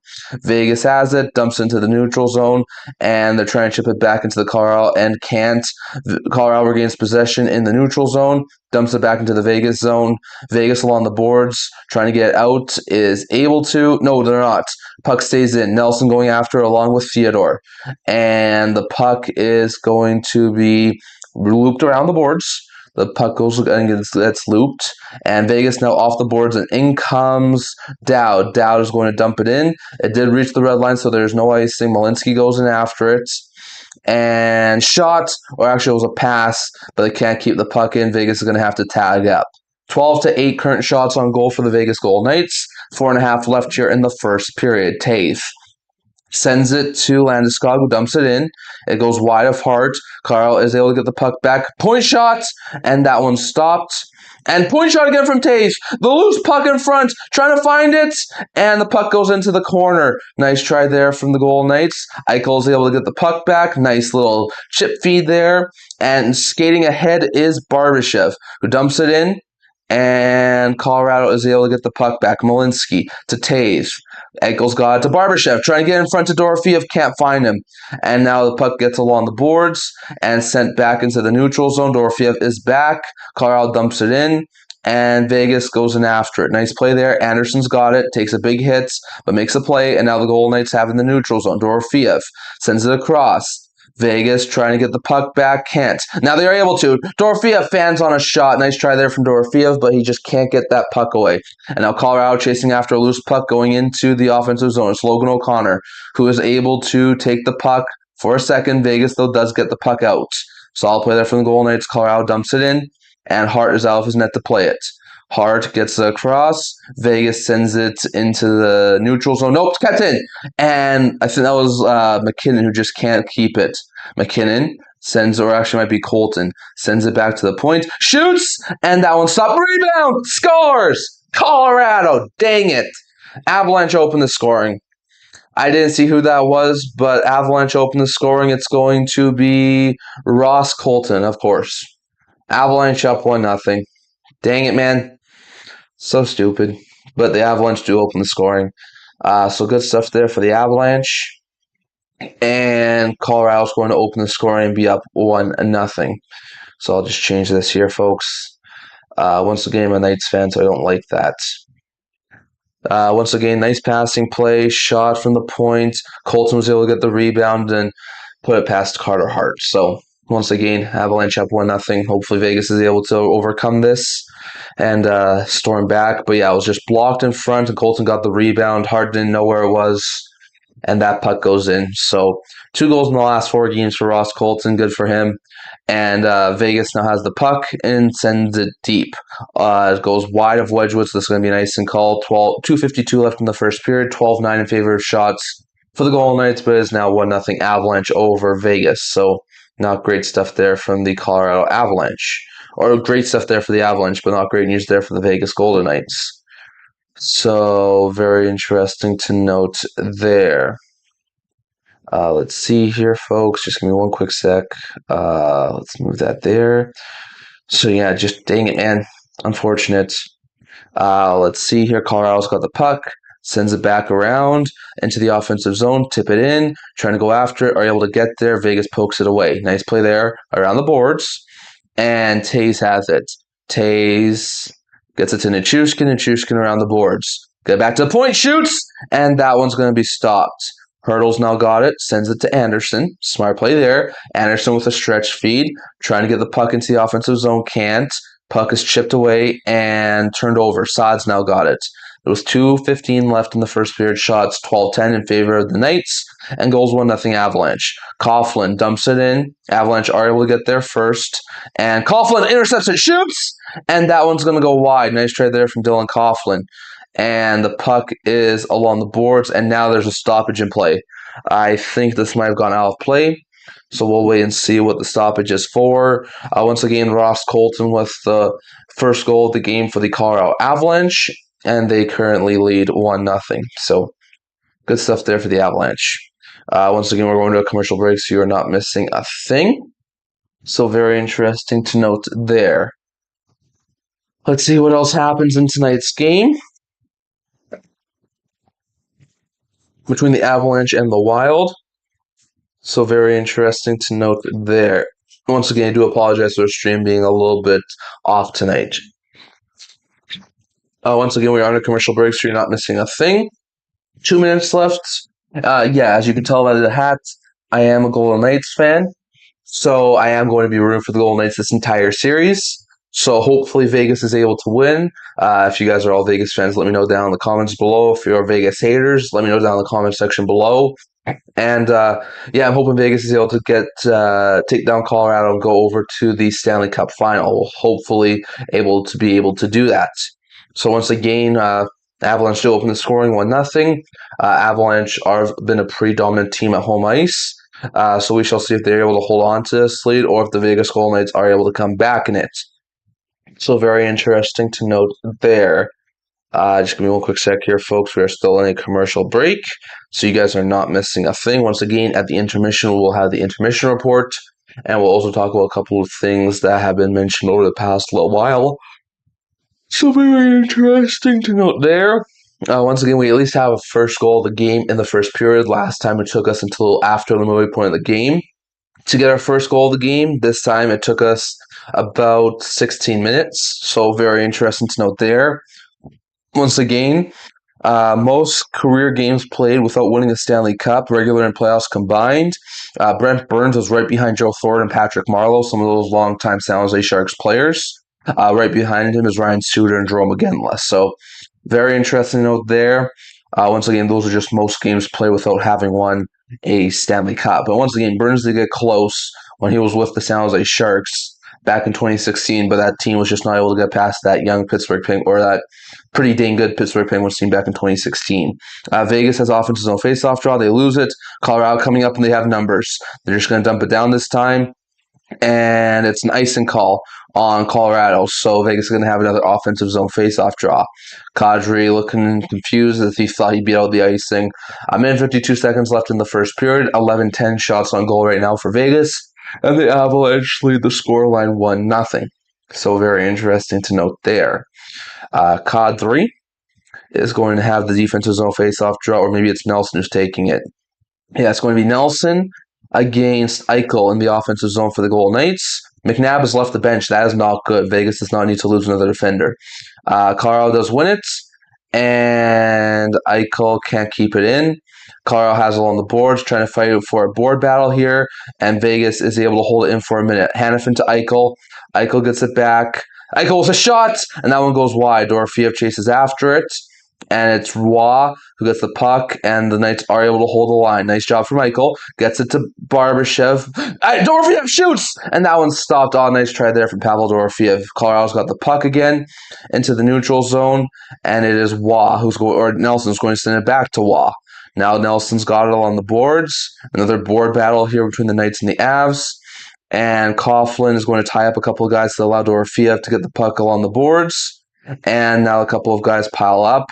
Vegas has it, dumps into the neutral zone, and they're trying to chip it back into the Colorado and can't. Colorado regains possession in the neutral zone, dumps it back into the Vegas zone. Vegas along the boards, trying to get out, is able to. No, they're not. Puck stays in. Nelson going after along with Theodore. And the puck is going to be looped around the boards. The puck goes and gets looped, and Vegas now off the boards, and in comes Dowd. Dowd is going to dump it in. It did reach the red line, so there's no icing. Malinsky goes in after it, and shot, or actually it was a pass, but they can't keep the puck in. Vegas is going to have to tag up. 12-8 current shots on goal for the Vegas Golden Knights. 4.5 left here in the first period. Taves sends it to Landeskog, who dumps it in. It goes wide of Hart. Carl is able to get the puck back. Point shot, and that one stopped. And point shot again from Taves. The loose puck in front, trying to find it, and the puck goes into the corner. Nice try there from the Golden Knights. Eichel is able to get the puck back. Nice little chip feed there. And skating ahead is Barbashev, who dumps it in. And Colorado is able to get the puck back. Malinsky to Taves. Eichel's got it to Barbashev, trying to get in front to Dorofeev, can't find him. And now the puck gets along the boards and sent back into the neutral zone. Dorofeev is back. Colorado dumps it in, and Vegas goes in after it. Nice play there. Anderson's got it, takes a big hit, but makes a play, and now the Golden Knights have in the neutral zone. Dorofeev sends it across. Vegas trying to get the puck back, can't. Now they are able to. Dorofeev fans on a shot. Nice try there from Dorofeev, but he just can't get that puck away. And now Colorado chasing after a loose puck going into the offensive zone. It's Logan O'Connor, who is able to take the puck for a second. Vegas, though, does get the puck out. Solid play there from the Golden Knights. Colorado dumps it in, and Hart is out of his net to play it. Hart gets across. Vegas sends it into the neutral zone. Nope, kept in. And I think that was McKinnon who just can't keep it. McKinnon sends, or actually might be Colton, sends it back to the point. Shoots! And that one stopped. Rebound! Scores! Colorado! Dang it. Avalanche opened the scoring. I didn't see who that was, but Avalanche opened the scoring. It's going to be Ross Colton, of course. Avalanche up 1-0. Dang it, man. So stupid. But the Avalanche do open the scoring. So good stuff there for the Avalanche. And Colorado's going to open the scoring and be up 1-0. So I'll just change this here, folks. Once again, I'm a Knights fan, so I don't like that. Once again, nice passing play, shot from the point. Colton was able to get the rebound and put it past Carter Hart. So once again, Avalanche up 1-0. Hopefully Vegas is able to overcome this and storm back. But yeah, it was just blocked in front, and Colton got the rebound. Hart didn't know where it was, and that puck goes in. So 2 goals in the last 4 games for Ross Colton. Good for him. And Vegas now has the puck and sends it deep. It goes wide of Wedgwood, so this is going to be nice and called. 2:52 left in the first period. 12-9 in favor of shots for the Golden Knights, but it is now 1-0 Avalanche over Vegas. So not great stuff there from the Colorado Avalanche. Or great stuff there for the Avalanche, but not great news there for the Vegas Golden Knights. So very interesting to note there. Let's see here, folks. Just give me one quick sec. Let's move that there. So yeah, just dang it, man. Unfortunate. Let's see here. Colorado's got the puck. Sends it back around into the offensive zone. Tip it in. Trying to go after it. Are able to get there. Vegas pokes it away. Nice play there around the boards. And Taves has it. Taves gets it to Nichushkin. Nichushkin around the boards. Get back to the point. Shoots. And that one's going to be stopped. Hurdle's now got it, sends it to Anderson. Smart play there. Anderson with a stretch feed, trying to get the puck into the offensive zone, can't. Puck is chipped away and turned over. Saad's now got it. There was 2:15 left in the first period. Shots 12-10 in favor of the Knights, and goals 1-0 Avalanche. Coughlin dumps it in. Avalanche are able to get there first, and Coughlin intercepts and shoots, and that one's going to go wide. Nice try there from Dylan Coughlin. And the puck is along the boards, and now there's a stoppage in play. I think this might have gone out of play, so we'll wait and see what the stoppage is for. Once again, Ross Colton with the first goal of the game for the Colorado Avalanche, and they currently lead 1-0. So good stuff there for the Avalanche. Once again, we're going to a commercial break, so you're not missing a thing. So very interesting to note there. Let's see what else happens in tonight's game between the Avalanche and the Wild. So very interesting to note there. Once again, I do apologize for the stream being a little bit off tonight. Once again, we are on a commercial break, so you're not missing a thing. 2 minutes left. As you can tell by the hat, I am a Golden Knights fan. So I am going to be rooting for the Golden Knights this entire series. So hopefully Vegas is able to win. If you guys are all Vegas fans, let me know down in the comments below. If you're Vegas haters, let me know down in the comment section below. And I'm hoping Vegas is able to take down Colorado and go over to the Stanley Cup final. Hopefully able to do that. So once again, Avalanche do open the scoring 1-0. Avalanche have been a pretty dominant team at home ice. So we shall see if they're able to hold on to this lead or if the Vegas Golden Knights are able to come back in it. So very interesting to note there. Just give me one quick sec here, folks. We are still in a commercial break, so you guys are not missing a thing. Once again, at the intermission, we'll have the intermission report, and we'll also talk about a couple of things that have been mentioned over the past little while. So very interesting to note there. Once again, we at least have a first goal of the game in the first period. Last time it took us until after the midway point of the game to get our first goal of the game. This time it took us about 16 minutes. So very interesting to note there. Once again, most career games played without winning a Stanley Cup, regular and playoffs combined. Brent Burns was right behind Joe Thornton and Patrick Marleau, some of those longtime San Jose Sharks players. Right behind him is Ryan Suter and Jerome McGinless. So very interesting note there. Once again, those are just most games played without having won a Stanley Cup. But once again, Burns did get close when he was with the San Jose Sharks back in 2016, but that team was just not able to get past that young Pittsburgh Penguins, or that pretty dang good Pittsburgh Penguins team back in 2016. Vegas has offenses on faceoff draw. They lose it. Colorado coming up and they have numbers. They're just going to dump it down this time, and it's an icing call on Colorado. So Vegas is going to have another offensive zone faceoff draw. Kadri looking confused as he thought he beat out the icing. A minute 52 seconds left in the first period. 11-10 shots on goal right now for Vegas. And the Avalanche lead the scoreline 1-0. So very interesting to note there. COD 3 is going to have the defensive zone face-off draw, or maybe it's Nelson who's taking it. Yeah, it's going to be Nelson against Eichel in the offensive zone for the Golden Knights. McNabb has left the bench. That is not good. Vegas does not need to lose another defender. Colorado does win it, and Eichel can't keep it in. Colorado has it on the boards, trying to fight for a board battle here, and Vegas is able to hold it in for a minute. Hanifin to Eichel. Eichel gets it back. Eichel with a shot, and that one goes wide. Dorofeev chases after it, and it's Roy who gets the puck, and the Knights are able to hold the line. Nice job from Eichel. Gets it to Barbashev. Dorofeev shoots, and that one's stopped. Oh, nice try there from Pavel Dorofeev. Colorado's got the puck again into the neutral zone, and it is Nelson's going to send it back to Roy. Now Nelson's got it on the boards. Another board battle here between the Knights and the Avs. And Coughlin is going to tie up a couple of guys to allow Dorofeev to get the puck along the boards. And now a couple of guys pile up.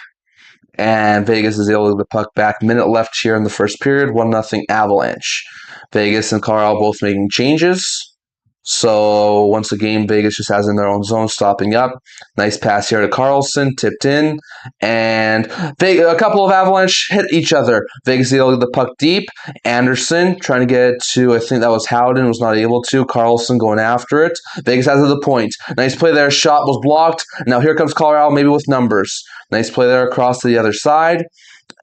And Vegas is able to get the puck back. Minute left here in the first period. 1-0 Avalanche. Vegas and Colorado both making changes. So once again, Vegas just has in their own zone, stopping up. Nice pass here to Carlson, tipped in, and a couple of Avalanche hit each other. Vegas able to get the puck deep. Anderson trying to get it to, I think that was Howden, was not able to. Carlson going after it. Vegas has it at the point. Nice play there. Shot was blocked. Now here comes Colorado, maybe with numbers. Nice play there across to the other side.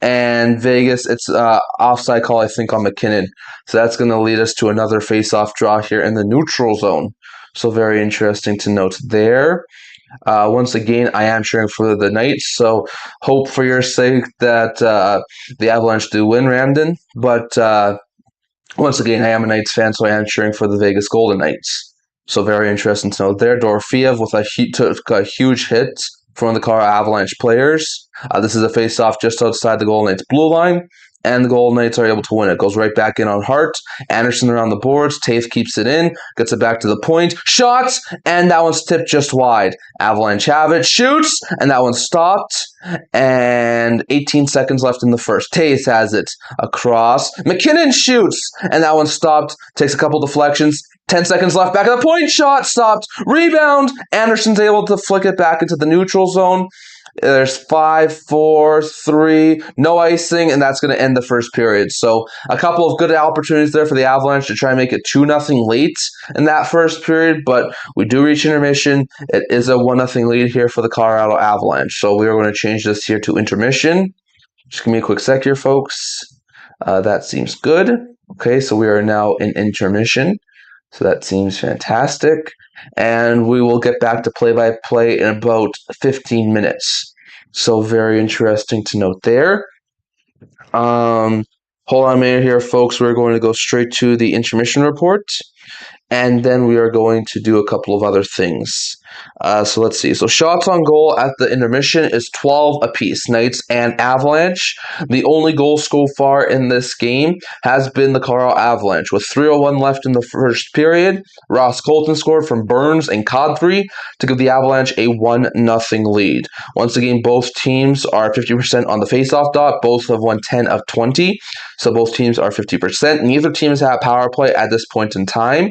And Vegas, it's offside call, I think, on McKinnon. So that's going to lead us to another face-off draw here in the neutral zone. So very interesting to note there. Once again, I am cheering for the Knights, so hope for your sake that the Avalanche do win Ramden. But once again, I am a Knights fan, so I am cheering for the Vegas Golden Knights. So very interesting to note there. Dorofiev with took a huge hit from the Colorado Avalanche players. This is a face-off just outside the Golden Knights blue line, and the Golden Knights are able to win it. Goes right back in on Hart. Anderson around the boards. Taves keeps it in, gets it back to the point. Shots, and that one's tipped just wide. Avalanche have it, shoots, and that one's stopped. And 18 seconds left in the first. Taves has it across. McKinnon shoots, and that one stopped. Takes a couple deflections. 10 seconds left. Back at the point. Shot stopped. Rebound. Anderson's able to flick it back into the neutral zone. There's 5, 4, 3, no icing, and that's going to end the first period. So a couple of good opportunities there for the Avalanche to try and make it 2-0 late in that first period, but we do reach intermission. It is a 1-0 lead here for the Colorado Avalanche. So we are going to change this here to intermission. Just give me a quick sec here, folks. That seems good. Okay, so we are now in intermission. So that seems fantastic. And we will get back to play-by-play in about 15 minutes. So very interesting to note there. Hold on a minute here, folks. We're going to go straight to the intermission report. And then we are going to do a couple of other things. So let's see. So shots on goal at the intermission is 12 apiece, Knights and Avalanche. The only goal so far in this game has been the Colorado Avalanche. With 3:01 left in the first period, Ross Colton scored from Burns and Kadri to give the Avalanche a 1-0 lead. Once again, both teams are 50% on the faceoff dot. Both have won 10 of 20. So both teams are 50%. Neither team has had power play at this point in time.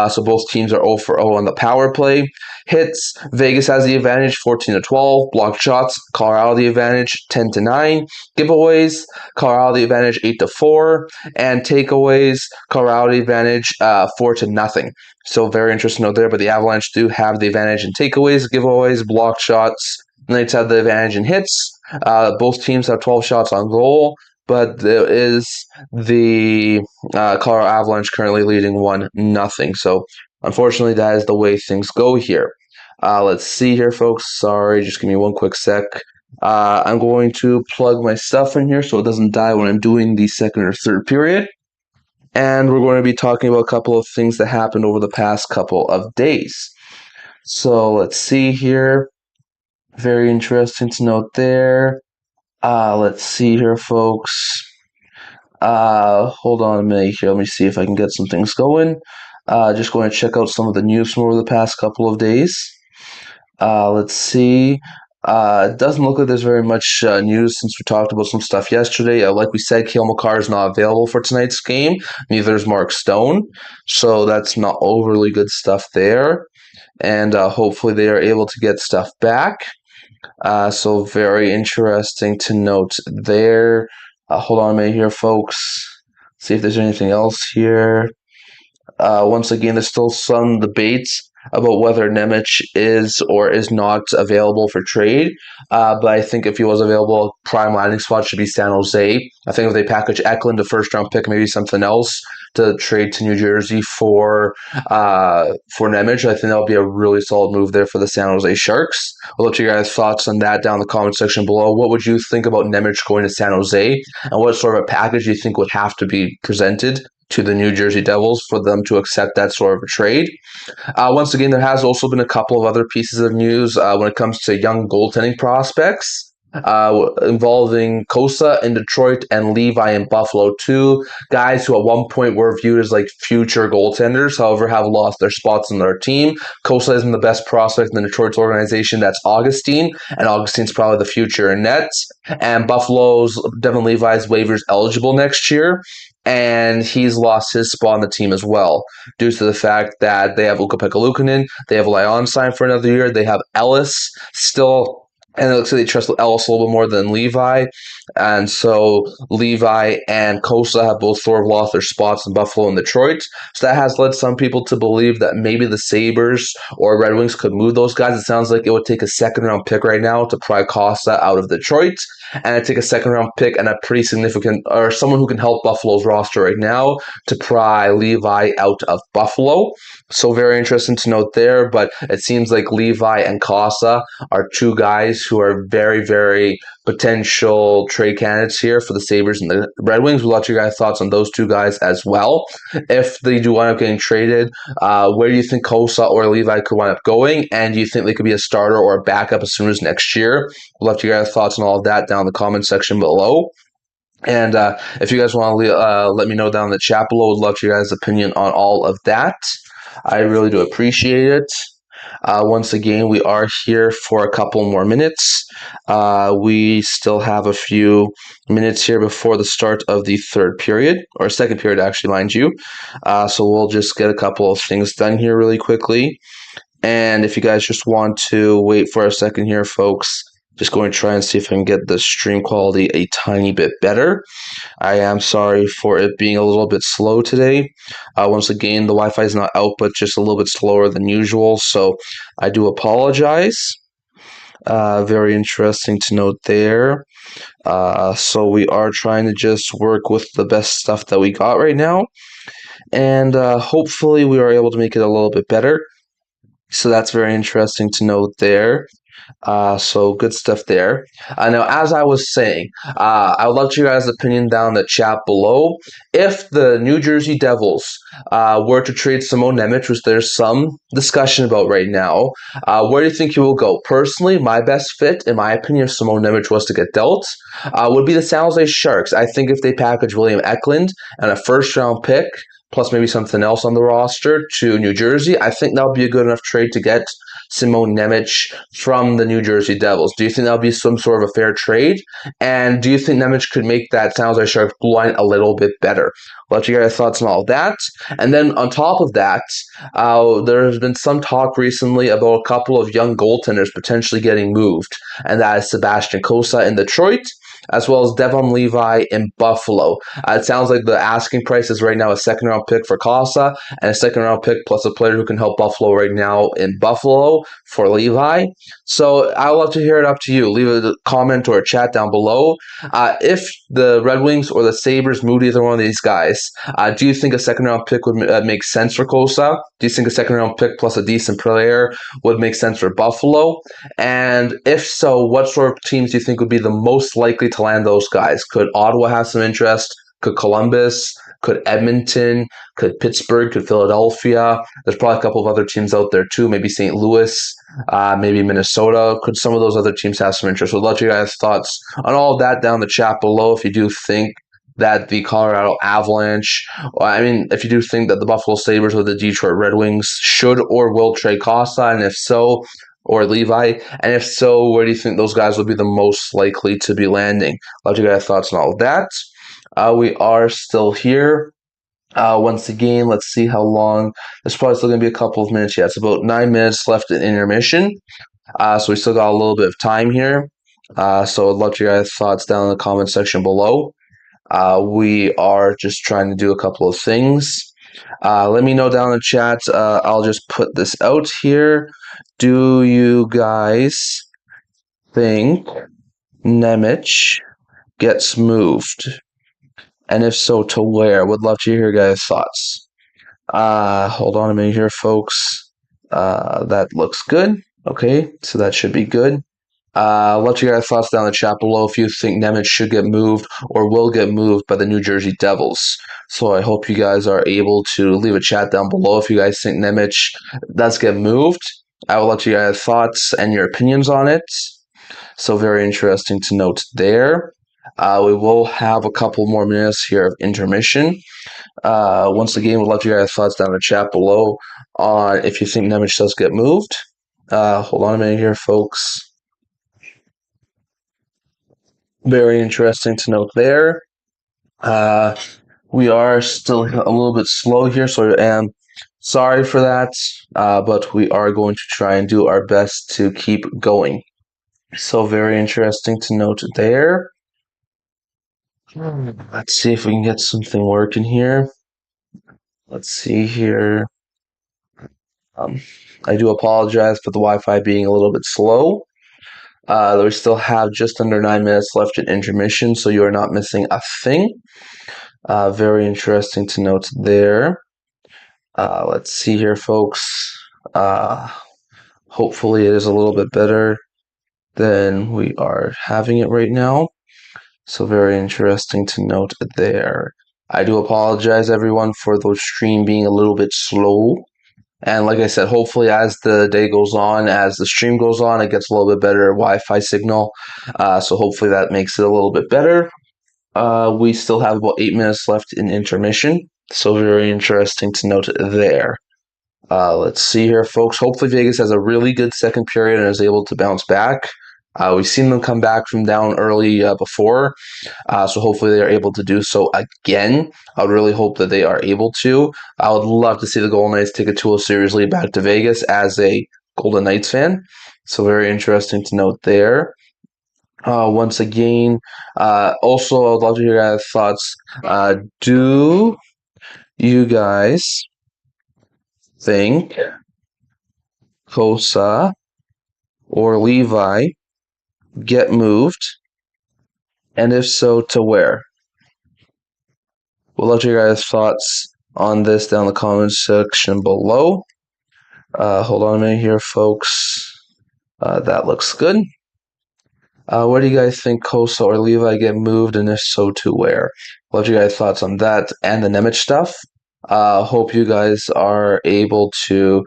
So both teams are 0 for 0 on the power play. Hits, Vegas has the advantage 14-12. Blocked shots, Colorado the advantage 10-9. Giveaways, Colorado the advantage 8-4. And takeaways, Colorado the advantage 4-0. So very interesting note there, but the Avalanche do have the advantage in takeaways, giveaways, blocked shots. Knights have the advantage in hits. Both teams have 12 shots on goal. But there is the Colorado Avalanche currently leading 1-0. So unfortunately, that is the way things go here. Let's see here, folks. Sorry, just give me one quick sec. I'm going to plug my stuff in here so it doesn't die when I'm doing the second or third period. And we're going to be talking about a couple of things that happened over the past couple of days. So let's see here. Very interesting to note there. Let's see here, folks. Hold on a minute here. Let me see if I can get some things going. Just going to check out some of the news from over the past couple of days. Let's see. It doesn't look like there's very much news since we talked about some stuff yesterday. Like we said, Makar is not available for tonight's game. Neither is Mark Stone. So that's not overly good stuff there. And hopefully they are able to get stuff back. So very interesting to note there. Hold on a minute here, folks. See if there's anything else here. Once again, there's still some debates about whether Nemec is or is not available for trade. But I think if he was available, prime landing spot should be San Jose. I think if they package Eklund, a first-round pick, maybe something else to trade to New Jersey for Nemec, I think that'll be a really solid move there for the San Jose Sharks. I'll let you guys' thoughts on that down in the comment section below. What would you think about Nemec going to San Jose, and what sort of a package do you think would have to be presented to the New Jersey Devils for them to accept that sort of a trade? Once again, there has also been a couple of other pieces of news when it comes to young goaltending prospects. Involving Kosa in Detroit and Levi in Buffalo, two guys who at one point were viewed as like future goaltenders, however have lost their spots in their team. Kosa isn't the best prospect in the Detroit's organization, that's Augustine, and Augustine's probably the future in nets. And Buffalo's Devin Levi is waivers eligible next year, and he's lost his spot on the team as well, due to the fact that they have Ukko-Pekka Luukkonen, they have Lyon signed for another year, they have Ellis still And it looks like they trust Ellis a little bit more than Levi. And so Levi and Kosa have both sort of lost their spots in Buffalo and Detroit. So that has led some people to believe that maybe the Sabres or Red Wings could move those guys. It sounds like it would take a second round pick right now to pry Costa out of Detroit. And it'd take a second round pick and a pretty significant, or someone who can help Buffalo's roster right now to pry Levi out of Buffalo. So very interesting to note there. But it seems like Levi and Costa are two guys who are very, very potential trade candidates here for the Sabres and the Red Wings. We'll let you guys' thoughts on those two guys as well. If they do wind up getting traded, where do you think Kosa or Levi could wind up going? And do you think they could be a starter or a backup as soon as next year? We'll let you guys' thoughts on all of that down in the comment section below. And if you guys want to let me know down in the chat below, would love your guys' opinion on all of that. I really do appreciate it. Once again, we are here for a couple more minutes. We still have a few minutes here before the start of the third period, or second period, actually, mind you. So we'll just get a couple of things done here really quickly. And if you guys just want to wait for a second here, folks, just going to try and see if I can get the stream quality a tiny bit better. I am sorry for it being a little bit slow today. Once again, the Wi-Fi is not out, but just a little bit slower than usual, so I do apologize. Very interesting to note there. So we are trying to just work with the best stuff that we got right now, and hopefully we are able to make it a little bit better. So that's very interesting to note there. So good stuff there. Now, as I was saying, I would love to your guys' opinion down in the chat below. If the New Jersey Devils were to trade Simon Nemec, which there's some discussion about right now, where do you think he will go? Personally, my best fit, in my opinion, if Simon Nemec was to get dealt, would be the San Jose Sharks. I think if they package William Eklund and a first-round pick, plus maybe something else on the roster to New Jersey, I think that would be a good enough trade to get Simon Nemec from the New Jersey Devils. Do you think that would be some sort of a fair trade? And do you think Nemec could make that San Jose Sharks blue line a little bit better? I'll let you guys thoughts on all of that. And then on top of that, there has been some talk recently about a couple of young goaltenders potentially getting moved, and that is Sebastian Cossa in Detroit, as well as Devon Levi in Buffalo. It sounds like the asking price is right now a second-round pick for Cossa and a second-round pick plus a player who can help Buffalo right now in Buffalo for Levi. So I would love to hear it up to you. Leave a comment or a chat down below. If the Red Wings or the Sabres moved either one of these guys, do you think a second-round pick would make sense for Cossa? Do you think a second-round pick plus a decent player would make sense for Buffalo? And if so, what sort of teams do you think would be the most likely to land those guys? Could Ottawa have some interest? Could Columbus? Could Edmonton? Could Pittsburgh? Could Philadelphia? There's probably a couple of other teams out there too. Maybe St. Louis, maybe Minnesota. Could some of those other teams have some interest? We'd love to hear your guys' thoughts on all of that down in the chat below. If you do think that the Colorado Avalanche, I mean, if you do think that the Buffalo Sabres or the Detroit Red Wings should or will trade Costa, and if so, or Levi, and if so, where do you think those guys would be the most likely to be landing? Love to get your thoughts on all of that. We are still here. Once again, let's see how long. It's probably still going to be a couple of minutes. Yeah, it's about 9 minutes left in intermission. So we still got a little bit of time here. So I'd love to hear your thoughts down in the comment section below. We are just trying to do a couple of things. Let me know down in the chat. I'll just put this out here. Do you guys think Nemec gets moved? And if so, to where? Would love to hear your guys' thoughts. Hold on a minute here, folks. That looks good. Okay, so that should be good. Let your guys' thoughts down in the chat below if you think Nemec should get moved or will get moved by the New Jersey Devils. So I hope you guys are able to leave a chat down below if you guys think Nemec does get moved. I will let you guys thoughts and your opinions on it. So very interesting to note there. We will have a couple more minutes here of intermission. Once again, we'd love to hear your thoughts down in the chat below on if you think Nemec does get moved. Hold on a minute here, folks. Very interesting to note there. We are still a little bit slow here, so I am sorry for that, but we are going to try and do our best to keep going. So very interesting to note there. Let's see if we can get something working here. Let's see here. I do apologize for the Wi-Fi being a little bit slow. We still have just under 9 minutes left in intermission, so you are not missing a thing. Very interesting to note there. Let's see here, folks. Hopefully it is a little bit better than we are having it right now. So very interesting to note there. I do apologize, everyone, for the stream being a little bit slow. And like I said, hopefully as the day goes on, as the stream goes on, it gets a little bit better Wi-Fi signal. So hopefully that makes it a little bit better. We still have about 8 minutes left in intermission. So very interesting to note there. Let's see here, folks. Hopefully Vegas has a really good second period and is able to bounce back. We've seen them come back from down early before, so hopefully they are able to do so again. I would really hope that they are able to. I would love to see the Golden Knights take a 2-0 series lead back to Vegas as a Golden Knights fan. So very interesting to note there. Once again, also I would love to hear your guys' thoughts. Do you guys think Kosa or Levi get moved? And if so, to where? We'd love to hear your guys' thoughts on this down in the comments section below. Hold on a minute here, folks. That looks good. Where do you guys think Kosa or Levi get moved, and if so, to where? Love your guys' thoughts on that and the Nemec stuff. Hope you guys are able to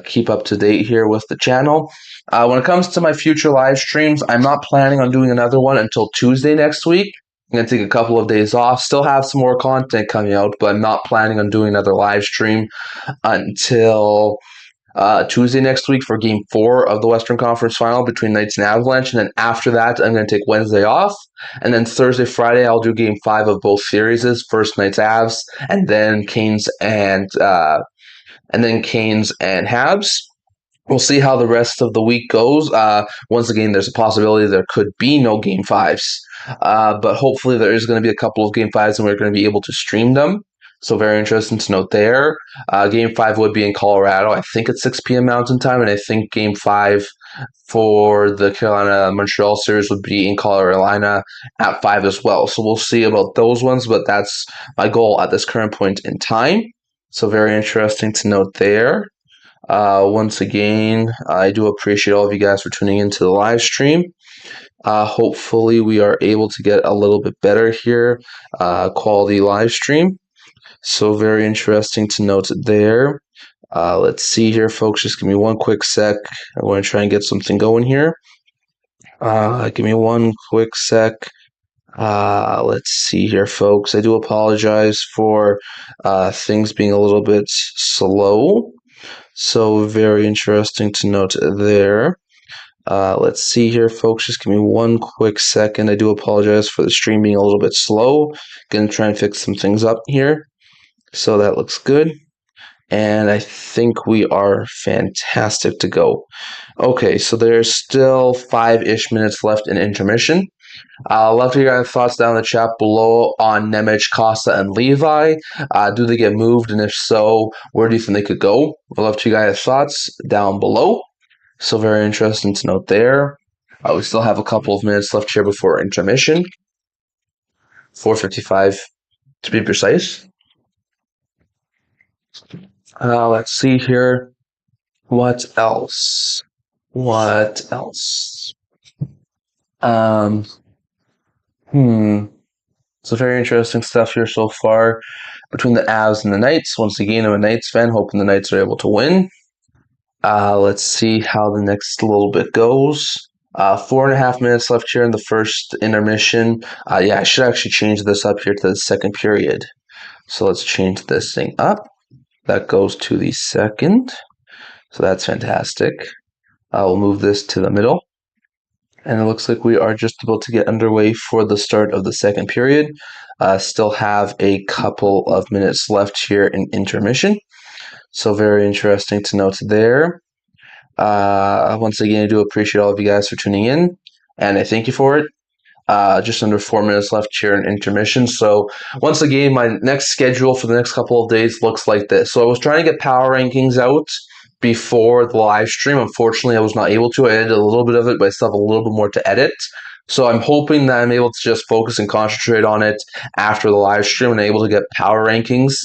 keep up to date here with the channel. When it comes to my future live streams, I'm not planning on doing another one until Tuesday next week. I'm going to take a couple of days off, still have some more content coming out, but I'm not planning on doing another live stream until Tuesday next week for Game 4 of the Western Conference Final between Knights and Avalanche. And then after that, I'm going to take Wednesday off. And then Thursday, Friday, I'll do Game 5 of both series. First Knights Avs, and then Canes and Habs. We'll see how the rest of the week goes. Once again, there's a possibility there could be no Game 5s. But hopefully there is going to be a couple of Game 5s and we're going to be able to stream them. So very interesting to note there. Game 5 would be in Colorado. I think it's 6 p.m. Mountain Time, and I think Game 5 for the Carolina-Montreal series would be in Carolina at 5 as well. So we'll see about those ones, but that's my goal at this current point in time. So very interesting to note there. Once again, I do appreciate all of you guys for tuning into the live stream. Hopefully we are able to get a little bit better here, quality live stream. So very interesting to note there. Let's see here, folks. Just give me one quick sec. I want to try and get something going here. Give me one quick sec. Let's see here, folks. I do apologize for things being a little bit slow. So very interesting to note there. Let's see here, folks. Just give me one quick second. I do apologize for the stream being a little bit slow. Gonna try and fix some things up here. So that looks good. And I think we are fantastic to go. Okay, so there's still 5-ish minutes left in intermission. I'd love to hear your thoughts down in the chat below on Nemec, Costa, and Levi. Do they get moved? And if so, where do you think they could go? I'd love to hear your thoughts down below. So very interesting to note there. We still have a couple of minutes left here before intermission. 4:55 to be precise. Let's see here. What else? So very interesting stuff here so far between the Avs and the Knights. Once again, I'm a Knights fan, hoping the Knights are able to win. Let's see how the next little bit goes. 4.5 minutes left here in the first intermission. Yeah, I should actually change this up here to the second period. So let's change this thing up. That goes to the second. So that's fantastic. We'll move this to the middle. And it looks like we are just about to get underway for the start of the second period. Still have a couple of minutes left here in intermission. So very interesting to note there. Once again, I do appreciate all of you guys for tuning in, and I thank you for it. Just under 4 minutes left here in intermission. So once again, my next schedule for the next couple of days looks like this. So I was trying to get power rankings out before the live stream. Unfortunately, I was not able to. I edited a little bit of it, but I still have a little bit more to edit. So I'm hoping that I'm able to just focus and concentrate on it after the live stream and able to get power rankings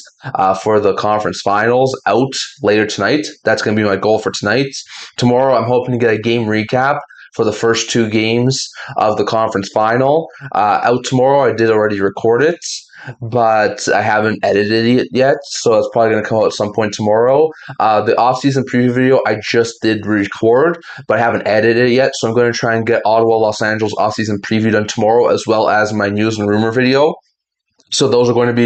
for the conference finals out later tonight. That's going to be my goal for tonight. Tomorrow, I'm hoping to get a game recap for the first two games of the conference final out tomorrow. I did already record it, but I haven't edited it yet, so it's probably going to come out at some point tomorrow. The off-season preview video I just did record, but I haven't edited it yet, so I'm going to try and get Ottawa, Los Angeles off-season preview done tomorrow, as well as my news and rumor video. So those are going to be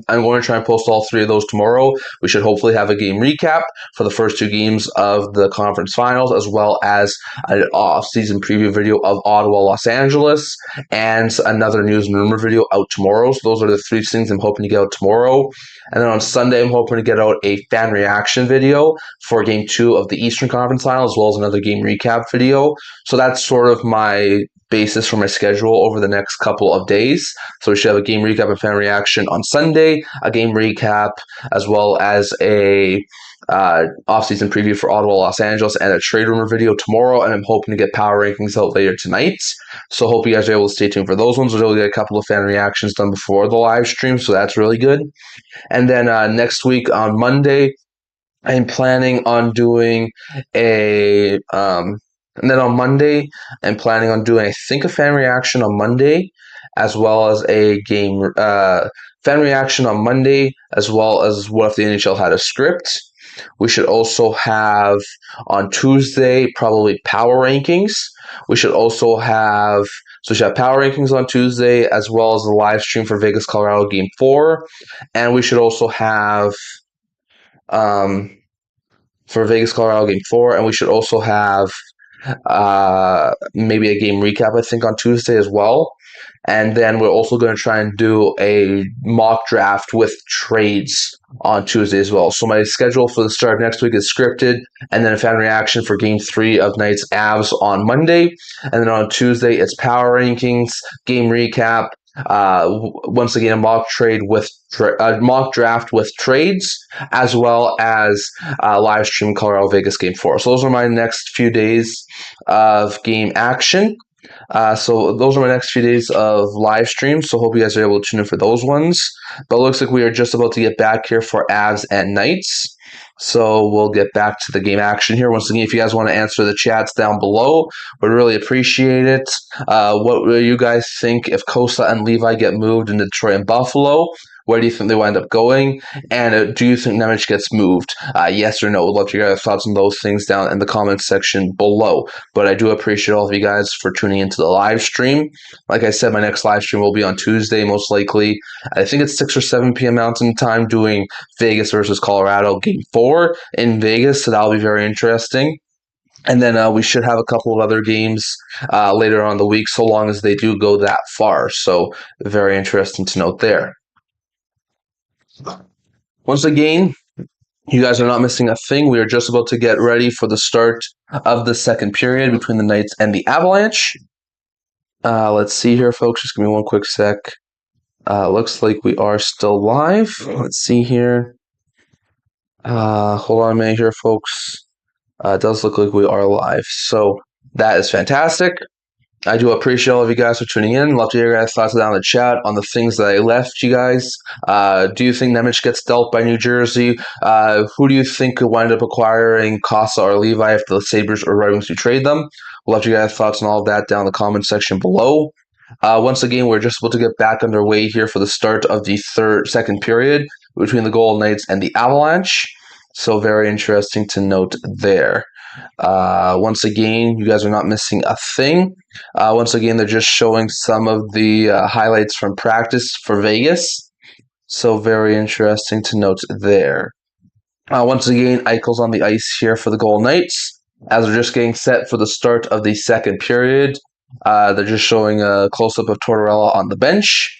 I'm going to try and post all three of those tomorrow. We should hopefully have a game recap for the first two games of the conference finals, as well as an off-season preview video of Ottawa, Los Angeles, and another news and rumor video out tomorrow. So those are the three things I'm hoping to get out tomorrow. And then on Sunday, I'm hoping to get out a fan reaction video for game 2 of the Eastern Conference Final, as well as another game recap video. So that's sort of my basis for my schedule over the next couple of days. So we should have a game recap and fan reaction on Sunday, a game recap, as well as a off-season preview for Ottawa, Los Angeles, and a trade rumor video tomorrow. And I'm hoping to get power rankings out later tonight. So hope you guys are able to stay tuned for those ones. We'll be able to get a couple of fan reactions done before the live stream, so that's really good. And then next week on Monday, I'm planning on doing and then on Monday, I'm planning on doing, I think, a fan reaction on Monday, as well as a game fan reaction on Monday, as well as what if the NHL had a script. We should also have on Tuesday probably power rankings. We should also have we should have power rankings on Tuesday, as well as the live stream for Vegas, Colorado Game 4, and we should also have for Vegas, Colorado Game 4, and we should also have maybe a game recap, I think, on Tuesday as well. And then we're also going to try and do a mock draft with trades on Tuesday as well. So my schedule for the start of next week is scripted, and then a fan reaction for Game 3 of Knights Avs on Monday. And then on Tuesday, it's power rankings, game recap, once again a mock draft with trades, as well as live stream Colorado Vegas Game 4. So those are my next few days of game action. So those are my next few days of live streams. So hope you guys are able to tune in for those ones. But it looks like we are just about to get back here for Avs and Knights. So we'll get back to the game action here. Once again, if you guys want to answer the chats down below, we'd really appreciate it. What do you guys think if Costa and Levi get moved in Detroit and Buffalo? Where do you think they wind up going? And do you think Nemec gets moved? Yes or no? We'd love to hear your thoughts on those things down in the comments section below. But I do appreciate all of you guys for tuning into the live stream. Like I said, my next live stream will be on Tuesday, most likely. I think it's 6 or 7 p.m. Mountain Time, doing Vegas versus Colorado Game 4 in Vegas. So that'll be very interesting. And then we should have a couple of other games later on in the week, so long as they do go that far. So very interesting to note there. Once again, you guys are not missing a thing. We are just about to get ready for the start of the second period between the Knights and the Avalanche. Let's see here, folks. Just give me one quick sec. Looks like we are still live. Let's see here. Hold on a minute here, folks. It does look like we are live. So that is fantastic. I do appreciate all of you guys for tuning in. Love to hear your guys' thoughts down in the chat on the things that I left you guys. Do you think Nemec gets dealt by New Jersey? Who do you think could wind up acquiring Costa or Levi if the Sabres or Red Wings do trade them? We'll love to hear your guys' thoughts on all of that down in the comment section below. Once again, we're just about to get back underway here for the start of the second period between the Golden Knights and the Avalanche. So very interesting to note there. Once again, you guys are not missing a thing. Once again, they're just showing some of the highlights from practice for Vegas. So very interesting to note there. Once again, Eichel's on the ice here for the Golden Knights as they're just getting set for the start of the second period. They're just showing a close-up of Tortorella on the bench.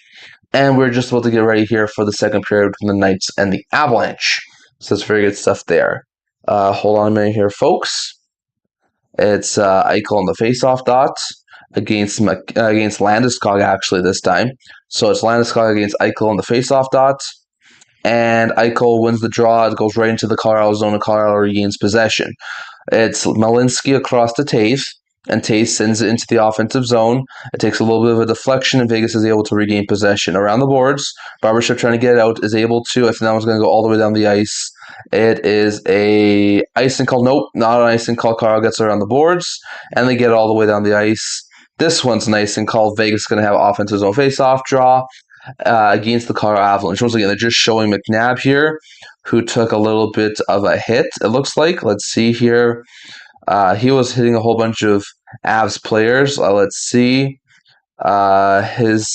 And we're just about to get ready here for the second period between the Knights and the Avalanche. So it's very good stuff there. Hold on a minute here, folks. It's Eichel on the faceoff dot against Landeskog actually this time. So it's Landeskog against Eichel on the faceoff dot, and Eichel wins the draw. It goes right into the Colorado zone, and Colorado regains possession. It's Malinsky across to Taves, and Taves sends it into the offensive zone. It takes a little bit of a deflection, and Vegas is able to regain possession. Around the boards, Barbashev trying to get it out, is able to. I think that one's going to go all the way down the ice. It is a icing call. Nope, not an icing call. Carl gets around the boards, and they get it all the way down the ice. This one's an icing call. Vegas is going to have offensive zone face-off draw against the Colorado Avalanche. Once again, they're just showing McNabb here, who took a little bit of a hit, it looks like. Let's see here. He was hitting a whole bunch of Avs players. Let's see. The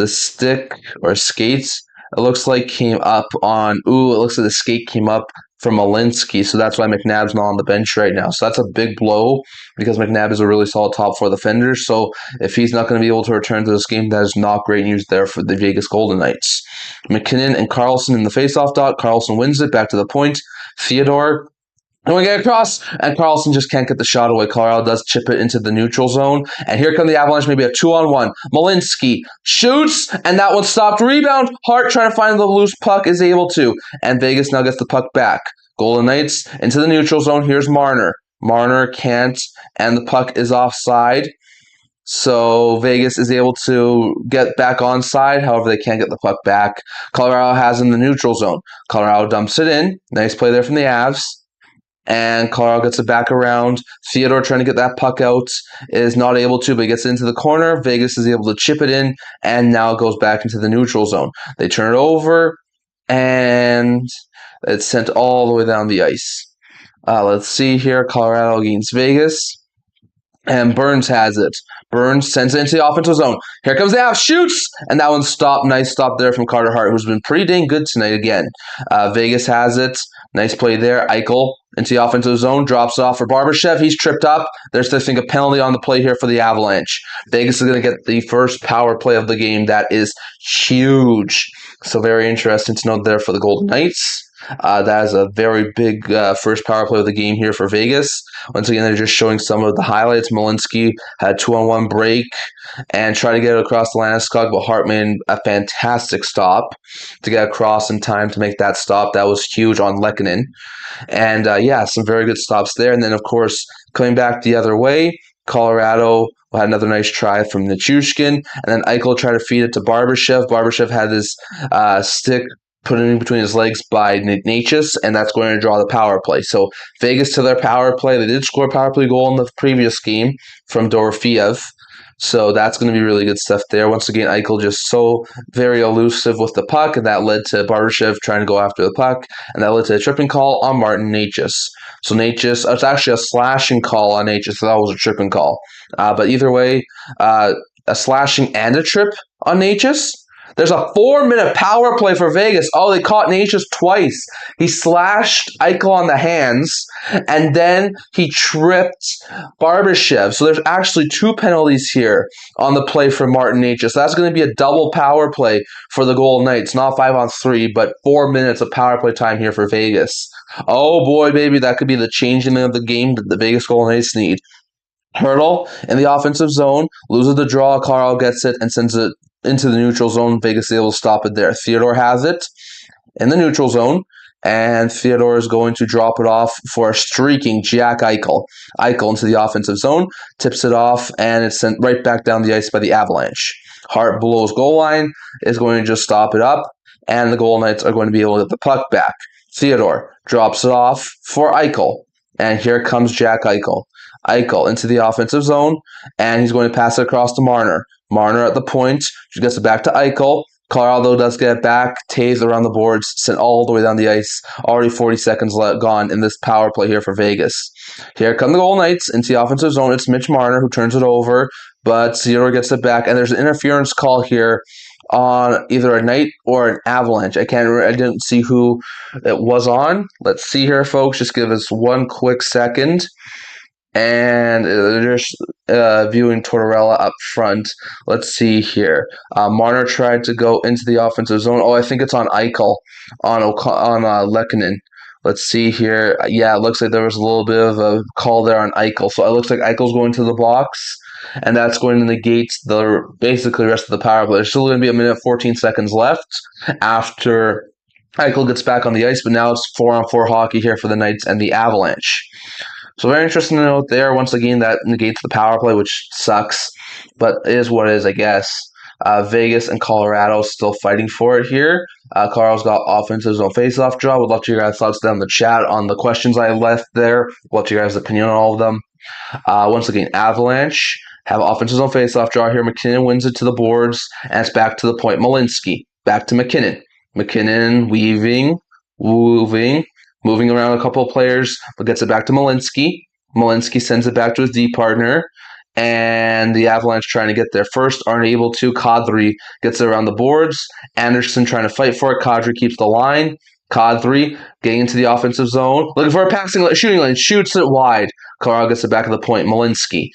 stick or skates, it looks like came up on. Ooh, it looks like the skate came up from Malinsky, so that's why McNabb's not on the bench right now. So that's a big blow because McNabb is a really solid top four defender. So if he's not going to be able to return to this game, that is not great news there for the Vegas Golden Knights. McKinnon and Carlson in the faceoff dot. Carlson wins it back to the point. Theodore. And we get across, and Carlson just can't get the shot away. Colorado does chip it into the neutral zone. And here come the Avalanche, maybe a 2-on-1. Malinsky shoots, and that one stopped. Rebound. Hart trying to find the loose puck, is able to. And Vegas now gets the puck back. Golden Knights into the neutral zone. Here's Marner. Marner can't, and the puck is offside. So Vegas is able to get back onside. However, they can't get the puck back. Colorado has in the neutral zone. Colorado dumps it in. Nice play there from the Avs. And Colorado gets it back around. Theodore trying to get that puck out is not able to, but he gets into the corner. Vegas is able to chip it in, and now it goes back into the neutral zone. They turn it over, and it's sent all the way down the ice. Let's see here. Colorado against Vegas. And Burns has it. Burns sends it into the offensive zone. Here comes the Avs, shoots! And that one's stopped. Nice stop there from Carter Hart, who's been pretty dang good tonight again. Vegas has it. Nice play there. Eichel into the offensive zone, drops off for Barbashev. He's tripped up. There's, I think, a penalty on the play here for the Avalanche. Vegas is going to get the first power play of the game. That is huge. So very interesting to note there for the Golden Knights. That is a very big first power play of the game here for Vegas. Once again, they're just showing some of the highlights. Malinsky had a 2-on-1 break and tried to get it across the Landeskog, but Hart made a fantastic stop to get across in time to make that stop. That was huge on Lehkonen. And some very good stops there. And then, of course, coming back the other way, Colorado had another nice try from Nichushkin. And then Eichel tried to feed it to Barbashev. Barbashev had his stick put in between his legs by Natchez, and that's going to draw the power play. So Vegas to their power play. They did score a power play goal in the previous game from Dorofeev. So that's going to be really good stuff there. Once again, Eichel just so very elusive with the puck, and that led to Barbashev trying to go after the puck, and that led to a tripping call on Martin Natchez. So Natchez, it's actually a slashing call on Natchez, so that was a tripping call. But either way, a slashing and a trip on Natchez. There's a 4-minute power play for Vegas. Oh, they caught Natchez twice. He slashed Eichel on the hands, and then he tripped Barbashev. So there's actually 2 penalties here on the play for Martin Natchez. So that's going to be a double power play for the Golden Knights. Not 5-on-3, but 4 minutes of power play time here for Vegas. Oh boy, baby, that could be the changing of the game that the Vegas Golden Knights need. Hurdle in the offensive zone, loses the draw. Carl gets it and sends it into the neutral zone. Vegas is able to stop it there. Theodore has it in the neutral zone, and Theodore is going to drop it off for a streaking Jack Eichel. Eichel into the offensive zone, tips it off, and it's sent right back down the ice by the Avalanche. Hart below his goal line is going to just stop it up, and the Golden Knights are going to be able to get the puck back. Theodore drops it off for Eichel, and here comes Jack Eichel. Eichel into the offensive zone, and he's going to pass it across to Marner. Marner at the point. She gets it back to Eichel. Colorado does get it back. Taves around the boards, sent all the way down the ice. Already 40 seconds gone in this power play here for Vegas. Here come the Golden Knights into the offensive zone. It's Mitch Marner who turns it over, but Theodore gets it back, and there's an interference call here on either a Knight or an Avalanche. I didn't see who it was on. Let's see here, folks. Just give us one quick second. And they're just viewing Tortorella up front. Let's see here. Marner tried to go into the offensive zone. Oh, I think it's on Eichel, on Lehkonen. Let's see here. Yeah, it looks like there was a little bit of a call there on Eichel. So it looks like Eichel's going to the box, and that's going to negate the basically rest of the power play. There's still going to be a minute 14 seconds left after Eichel gets back on the ice, but now it's 4-on-4 hockey here for the Knights and the Avalanche. So very interesting to note there. Once again, that negates the power play, which sucks, but it is what it is, I guess. Vegas and Colorado still fighting for it here. Colorado's got offensive zone faceoff draw. Would love to hear your guys' thoughts down in the chat on the questions I left there. Would love to hear your guys' opinion on all of them. Once again, Avalanche have offensive zone faceoff draw here. McKinnon wins it to the boards, and it's back to the point. Malinsky, back to McKinnon. McKinnon weaving, moving around a couple of players, but gets it back to Malinsky. Malinsky sends it back to his D partner, and the Avalanche trying to get there first, aren't able to. Kadri gets it around the boards. Anderson trying to fight for it. Kadri keeps the line. Kadri getting into the offensive zone, looking for a shooting lane, shoots it wide. Colorado gets it back at the point. Malinsky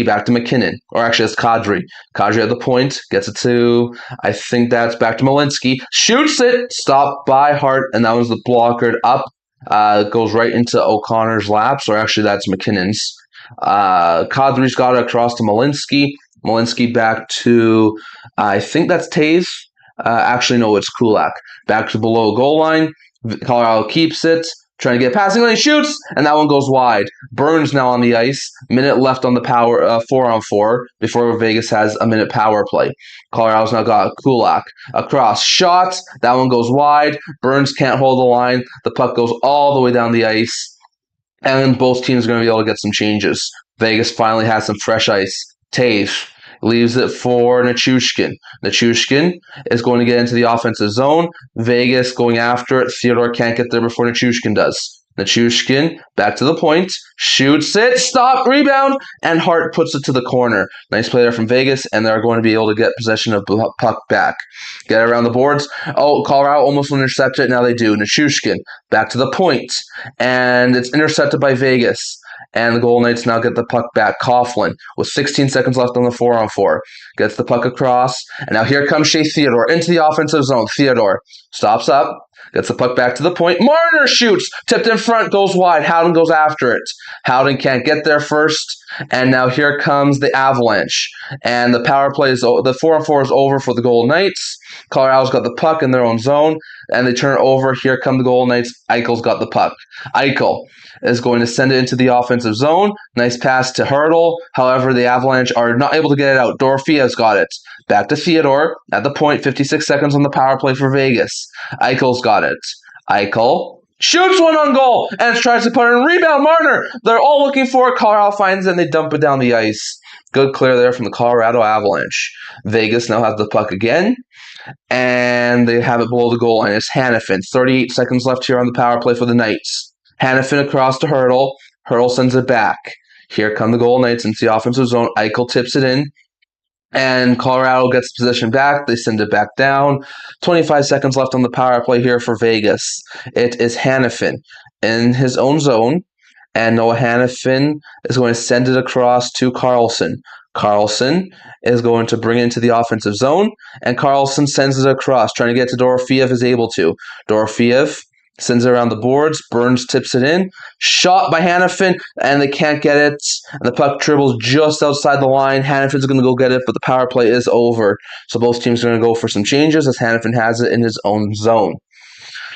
back to McKinnon, or actually it's Kadri. Kadri at the point, gets it to, I think that's back to Malinsky, shoots it, stopped by Hart, and that was the blocker up. Goes right into O'Connor's laps, or actually that's McKinnon's. Kadri's got it across to Malinsky. Malinsky back to, I think that's Taves. Actually, no, it's Kulak. Back to below goal line. Colorado keeps it. Trying to get passing lane, shoots, and that one goes wide. Burns now on the ice. Minute left on the power 4-on-4 before Vegas has a minute power play. Colorado's now got Kulak across. Shot. That one goes wide. Burns can't hold the line. The puck goes all the way down the ice. And both teams are going to be able to get some changes. Vegas finally has some fresh ice. Taves leaves it for Nichushkin. Nichushkin is going to get into the offensive zone. Vegas going after it. Theodore can't get there before Nichushkin does. Nichushkin back to the point, shoots it, stop, rebound, and Hart puts it to the corner. Nice play there from Vegas, and they're going to be able to get possession of the puck back. Get around the boards. Oh, Colorado almost will intercept it. Now they do. Nichushkin back to the point, and it's intercepted by Vegas. And the Golden Knights now get the puck back. Coughlin, with 16 seconds left on the 4-on-4, gets the puck across. And now here comes Shea Theodore into the offensive zone. Theodore stops up, gets the puck back to the point. Marner shoots, tipped in front, goes wide. Howden goes after it. Howden can't get there first. And now here comes the Avalanche. And the power play is, the 4-on-4 is over for the Golden Knights. Colorado's got the puck in their own zone, and they turn it over. Here come the Golden Knights. Eichel's got the puck. Eichel is going to send it into the offensive zone. Nice pass to Hurdle. However, the Avalanche are not able to get it out. Dorofia's got it. Back to Theodore at the point. 56 seconds on the power play for Vegas. Eichel's got it. Eichel shoots one on goal and tries to put it in. Rebound, Marner. They're all looking for it. Colorado finds it, and they dump it down the ice. Good clear there from the Colorado Avalanche. Vegas now has the puck again, and they have it below the goal line. It's Hanifin. 38 seconds left here on the power play for the Knights. Hanifin across to Hurdle. Hurdle sends it back. Here come the Golden Knights into the offensive zone. Eichel tips it in, and Colorado gets possession back. They send it back down. 25 seconds left on the power play here for Vegas. It is Hanifin in his own zone, and Noah Hanifin is going to send it across to Carlson. Carlson is going to bring it into the offensive zone, and Carlson sends it across, trying to get to Dorofiev is able to. Dorofiev sends it around the boards. Burns tips it in. Shot by Hanifin, and they can't get it. And the puck dribbles just outside the line. Hannifin's going to go get it, but the power play is over. So both teams are going to go for some changes as Hanifin has it in his own zone.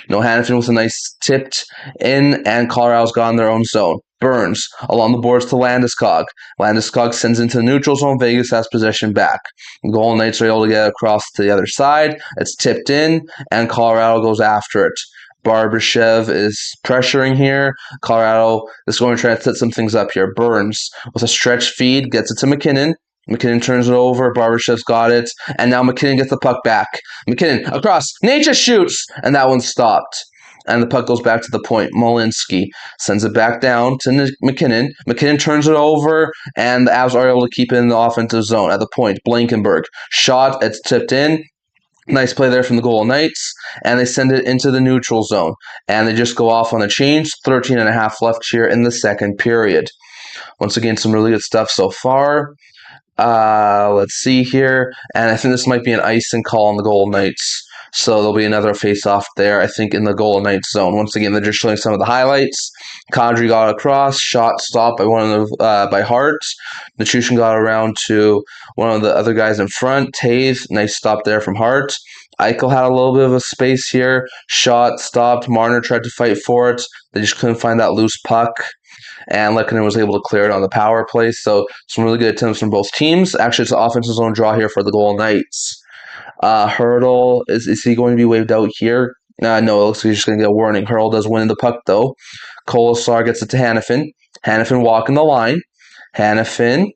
No, Hanifin with a nice tipped in, and Colorado's got in their own zone. Burns along the boards to Landeskog. Landeskog sends into the neutral zone. Vegas has possession back. The Golden Knights are able to get across to the other side. It's tipped in, and Colorado goes after it. Barbashev is pressuring here. Colorado is going to try to set some things up here. Burns with a stretch feed gets it to McKinnon. McKinnon turns it over. Barbashev's got it. And now McKinnon gets the puck back. McKinnon across. Nature shoots. And that one stopped. And the puck goes back to the point. Malinsky sends it back down to McKinnon. McKinnon turns it over. And the Avs are able to keep it in the offensive zone. At the point, Blankenberg. Shot. It's tipped in. Nice play there from the Golden Knights. And they send it into the neutral zone. And they just go off on a change. 13 and a half left here in the second period. Once again, some really good stuff so far. Let's see here. And I think this might be an icing call on the Golden Knights. So there'll be another face-off there, I think, in the Golden Knights zone. Once again, they're just showing some of the highlights. Kadri got across, shot stopped by by Hart. Nichushkin got around to one of the other guys in front. Taves, nice stop there from Hart. Eichel had a little bit of a space here. Shot stopped. Marner tried to fight for it. They just couldn't find that loose puck. And Lehkonen was able to clear it on the power play. So some really good attempts from both teams. Actually, it's an offensive zone draw here for the Golden Knights. Hurdle, is he going to be waved out here? No, it looks like he's just going to get a warning. Hurdle does win the puck, though. Kolesar gets it to Hanifin. Hanifin walking the line. Hanifin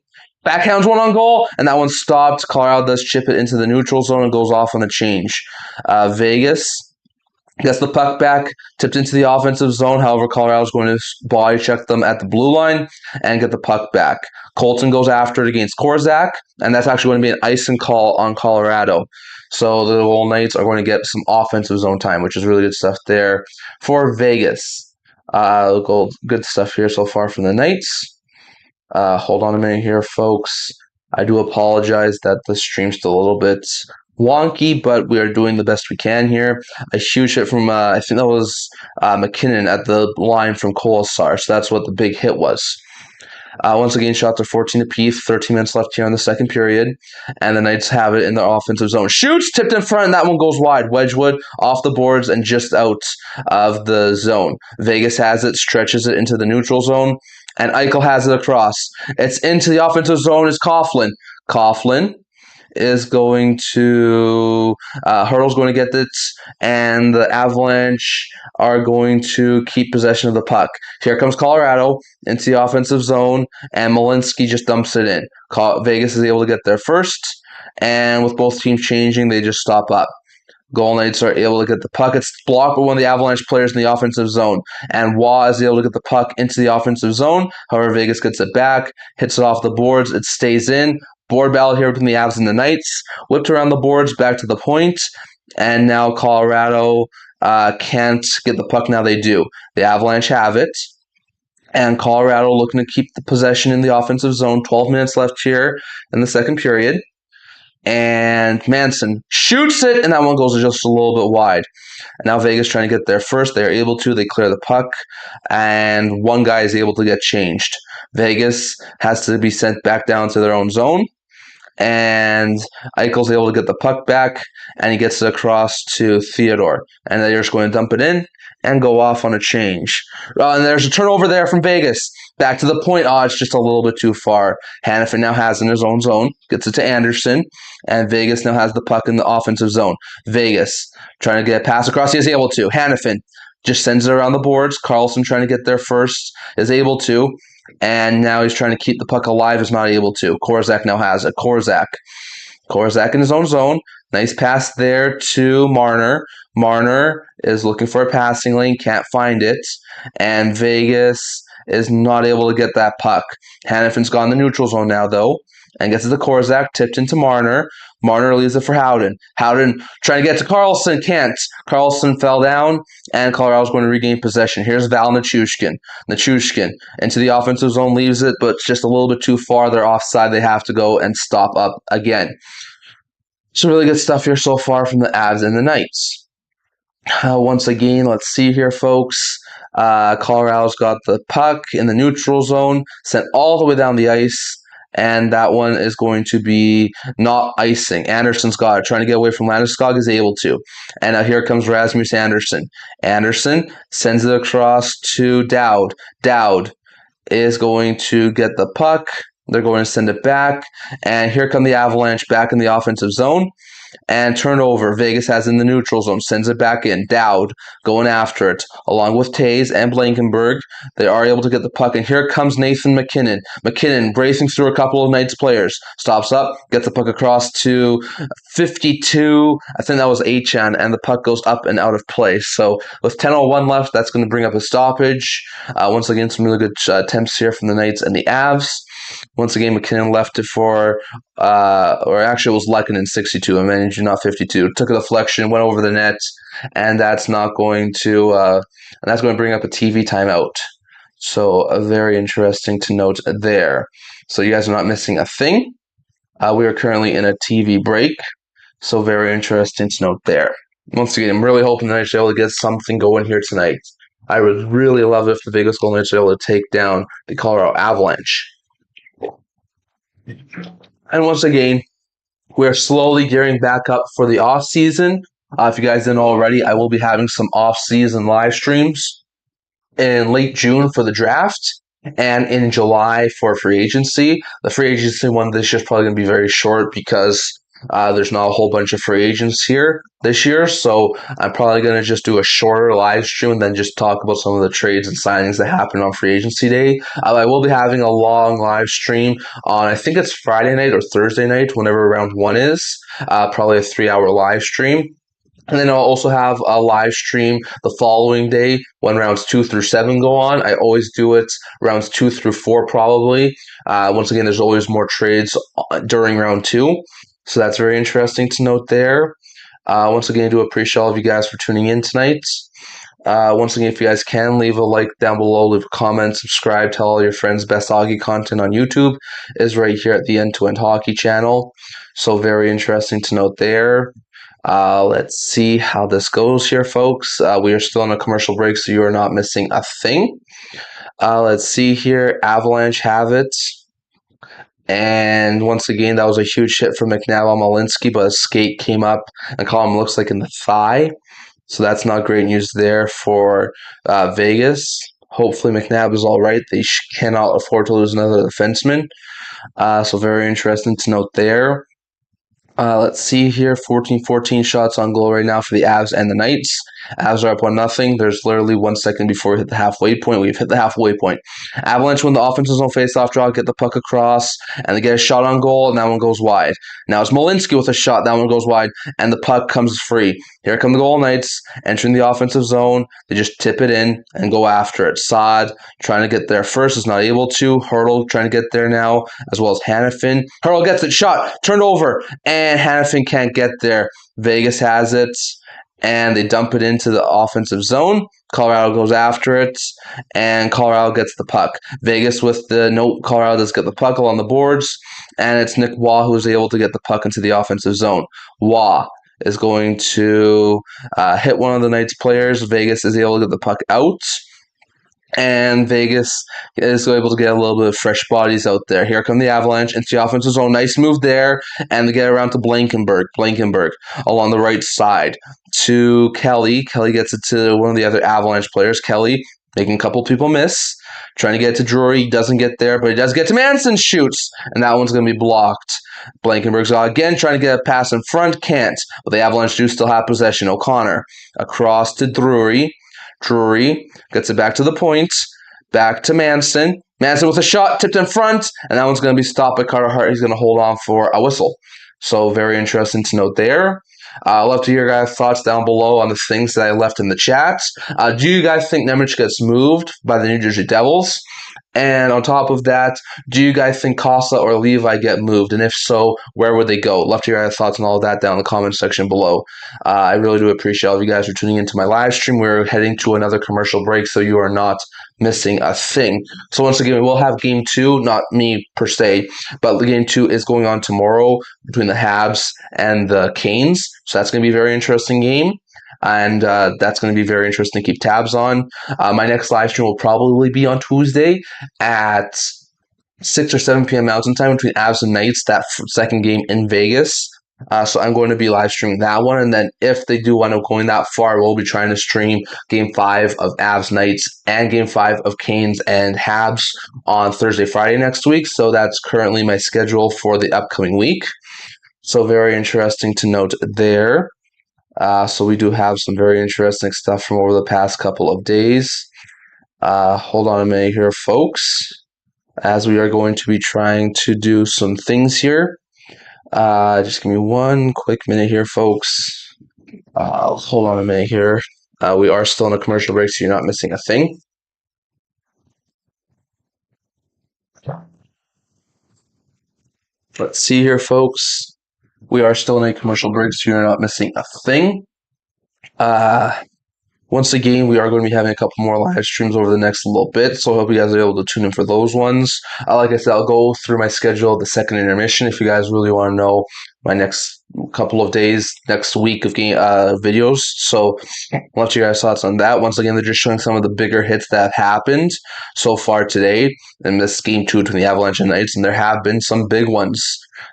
backhands one on goal, and that one stopped. Colorado does chip it into the neutral zone and goes off on a change. Vegas gets the puck back, tipped into the offensive zone. However, Colorado's going to body check them at the blue line and get the puck back. Colton goes after it against Korczak, and that's actually going to be an icing call on Colorado. So the Golden Knights are going to get some offensive zone time, which is really good stuff there for Vegas. Good stuff here so far from the Knights. Hold on a minute here, folks. I do apologize that the stream's still a little bit wonky, but we are doing the best we can here. A huge hit from, I think that was McKinnon at the line from Kolesar, so that's what the big hit was. Once again, shots are 14 apiece, 13 minutes left here in the second period, and the Knights have it in their offensive zone. Shoots, tipped in front, and that one goes wide. Wedgwood off the boards and just out of the zone. Vegas has it, stretches it into the neutral zone, and Eichel has it across. It's into the offensive zone, is Coughlin. Coughlin is going to Hurdle's going to get it, and the Avalanche are going to keep possession of the puck. Here comes Colorado into the offensive zone, and Malinsky just dumps it in. Vegas is able to get there first, and with both teams changing, they just stop up. Golden Knights are able to get the puck. It's blocked by one of the Avalanche players in the offensive zone. And Waugh is able to get the puck into the offensive zone. However, Vegas gets it back, hits it off the boards. It stays in. Board battle here between the Avs and the Knights. Whipped around the boards, back to the point. And now Colorado can't get the puck. Now they do. The Avalanche have it. And Colorado looking to keep the possession in the offensive zone. 12 minutes left here in the second period. And Manson shoots it, and that one goes just a little bit wide. And now Vegas trying to get there first. They're able to. They clear the puck, and one guy is able to get changed. Vegas has to be sent back down to their own zone, and Eichel's able to get the puck back, and he gets it across to Theodore. And they're just going to dump it in and go off on a change. And there's a turnover there from Vegas. Back to the point. It's just a little bit too far. Hanifin now has in his own zone. Gets it to Anderson. And Vegas now has the puck in the offensive zone. Vegas trying to get a pass across. He is able to. Hanifin just sends it around the boards. Carlson trying to get there first. Is able to. And now he's trying to keep the puck alive. Is not able to. Korczak now has it. Korczak in his own zone. Nice pass there to Marner. Marner is looking for a passing lane. Can't find it. And Vegas is not able to get that puck. Hanifin's gone in the neutral zone now, though, and gets it to Korczak, tipped into Marner. Marner leaves it for Howden. Howden trying to get to Carlson, can't. Carlson fell down, and Colorado's going to regain possession. Here's Val Nichushkin. Nichushkin into the offensive zone, leaves it, but it's just a little bit too far. They're offside. They have to go and stop up again. Some really good stuff here so far from the Avs and the Knights. Once again, let's see here, folks. Colorado's got the puck in the neutral zone, sent all the way down the ice, and that one is going to be not icing. Anderson's got it, trying to get away from Landeskog, is able to. And now here comes Rasmus Anderson. Anderson sends it across to Dowd. Dowd is going to get the puck. They're going to send it back, and here come the Avalanche back in the offensive zone. And turnover. Vegas has in the neutral zone. Sends it back in. Dowd going after it. Along with Taves and Blankenberg. They are able to get the puck. And here comes Nathan McKinnon. McKinnon bracing through a couple of Knights players. Stops up. Gets the puck across to 52. I think that was Achan. And the puck goes up and out of play. So with 10:01 left, that's going to bring up a stoppage. Once again, some really good attempts here from the Knights and the Avs. Once again, McKinnon left it for, or actually it was Lehkonen 62. I managed not 52. Took a deflection, went over the net, and that's not going to, and that's going to bring up a TV timeout. So very interesting to note there. So you guys are not missing a thing. We are currently in a TV break. So very interesting to note there. Once again, I'm really hoping the Knights are able to get something going here tonight. I would really love if the Vegas Golden Knights are able to take down the Colorado Avalanche. And once again, we're slowly gearing back up for the off season. If you guys didn't know already, I will be having some off season live streams in late June for the draft and in July for free agency. The free agency one this year is probably going to be very short because there's not a whole bunch of free agents here this year. So I'm probably going to just do a shorter live stream and then just talk about some of the trades and signings that happened on free agency day. I will be having a long live stream on, I think it's Friday night or Thursday night, whenever round one is. Probably a 3 hour live stream. And then I'll also have a live stream the following day when rounds 2 through 7 go on. I always do it rounds 2 through 4 probably. Once again, there's always more trades during round 2. So that's very interesting to note there. Once again, I do appreciate all of you guys for tuning in tonight. Once again, if you guys can, leave a like down below, leave a comment, subscribe, tell all your friends. Best hockey content on YouTube is right here at the End to End Hockey channel. So very interesting to note there. Let's see how this goes here, folks. We are still on a commercial break, so you are not missing a thing. Let's see here. Avalanche have it. And once again, that was a huge hit for McNabb on Malinsky, but a skate came up and caught him, looks like, in the thigh. So that's not great news there for Vegas. Hopefully McNabb is all right. They cannot afford to lose another defenseman. So very interesting to note there. Let's see here, 14 shots on goal right now for the Avs and the Knights. Avs are up 1-0. There's literally 1 second before we hit the halfway point. We've hit the halfway point. Avalanche win the offensive zone face-off draw, get the puck across, and they get a shot on goal, and that one goes wide. Now it's Malinsky with a shot. That one goes wide, and the puck comes free. Here come the Golden Knights entering the offensive zone. They just tip it in and go after it. Saad trying to get there first is not able to. Hurdle trying to get there now, as well as Hannafin. Hurdle gets it, shot, turned over, and Hannafin can't get there. Vegas has it, and they dump it into the offensive zone. Colorado goes after it, and Colorado gets the puck. Vegas with the note, Colorado does get the puck along the boards, and it's Nick Waugh who is able to get the puck into the offensive zone. Waugh is going to hit one of the Knights players. Vegas is able to get the puck out, and Vegas is able to get a little bit of fresh bodies out there. Here come the Avalanche into the offensive zone. Nice move there, and they get around to Blankenberg along the right side to Kelly. Kelly gets it to one of the other Avalanche players. Kelly making a couple people miss. Trying to get to Drury. He doesn't get there, but he does get to Manson. Shoots, and that one's going to be blocked. Blankenberg's again trying to get a pass in front. Can't, but the Avalanche do still have possession. O'Connor across to Drury. Drury gets it back to the point. Back to Manson. Manson with a shot, tipped in front, and that one's going to be stopped by Carter Hart. He's going to hold on for a whistle. So very interesting to note there. I'd love to hear your guys' thoughts down below on the things that I left in the chat. Do you guys think Nemec gets moved by the New Jersey Devils? And on top of that, do you guys think Costa or Levi get moved? And if so, where would they go? Love to hear your thoughts on all of that down in the comment section below. I really do appreciate all of you guys for tuning into my live stream. We're heading to another commercial break, so you are not missing a thing. So once again, we'll have game 2, not me per se, but the game 2 is going on tomorrow between the Habs and the Canes. So that's going to be a very interesting game. And that's going to be very interesting to keep tabs on. My next live stream will probably be on Tuesday at 6 or 7 p.m. Mountain Time between Avs and Knights, that second game in Vegas. So I'm going to be live streaming that one. And then if they do wind up going that far, we'll be trying to stream Game 5 of Avs Knights and Game 5 of Canes and Habs on Thursday, Friday next week. So that's currently my schedule for the upcoming week. So very interesting to note there. So we do have some very interesting stuff from over the past couple of days. Hold on a minute here, folks, as we are going to be trying to do some things here. Just give me one quick minute here, folks. Hold on a minute here. We are still in a commercial break, so you're not missing a thing. Let's see here, folks. We are still in a commercial break, so you're not missing a thing. Once again, we are going to be having a couple more live streams over the next little bit, so I hope you guys are able to tune in for those ones. Like I said, I'll go through my schedule at the second intermission if you guys really want to know my next couple of days next week of game videos. So I'll let you guys thoughts on that. Once again, they're just showing some of the bigger hits that have happened so far today in this game 2 between the Avalanche and Knights, and there have been some big ones.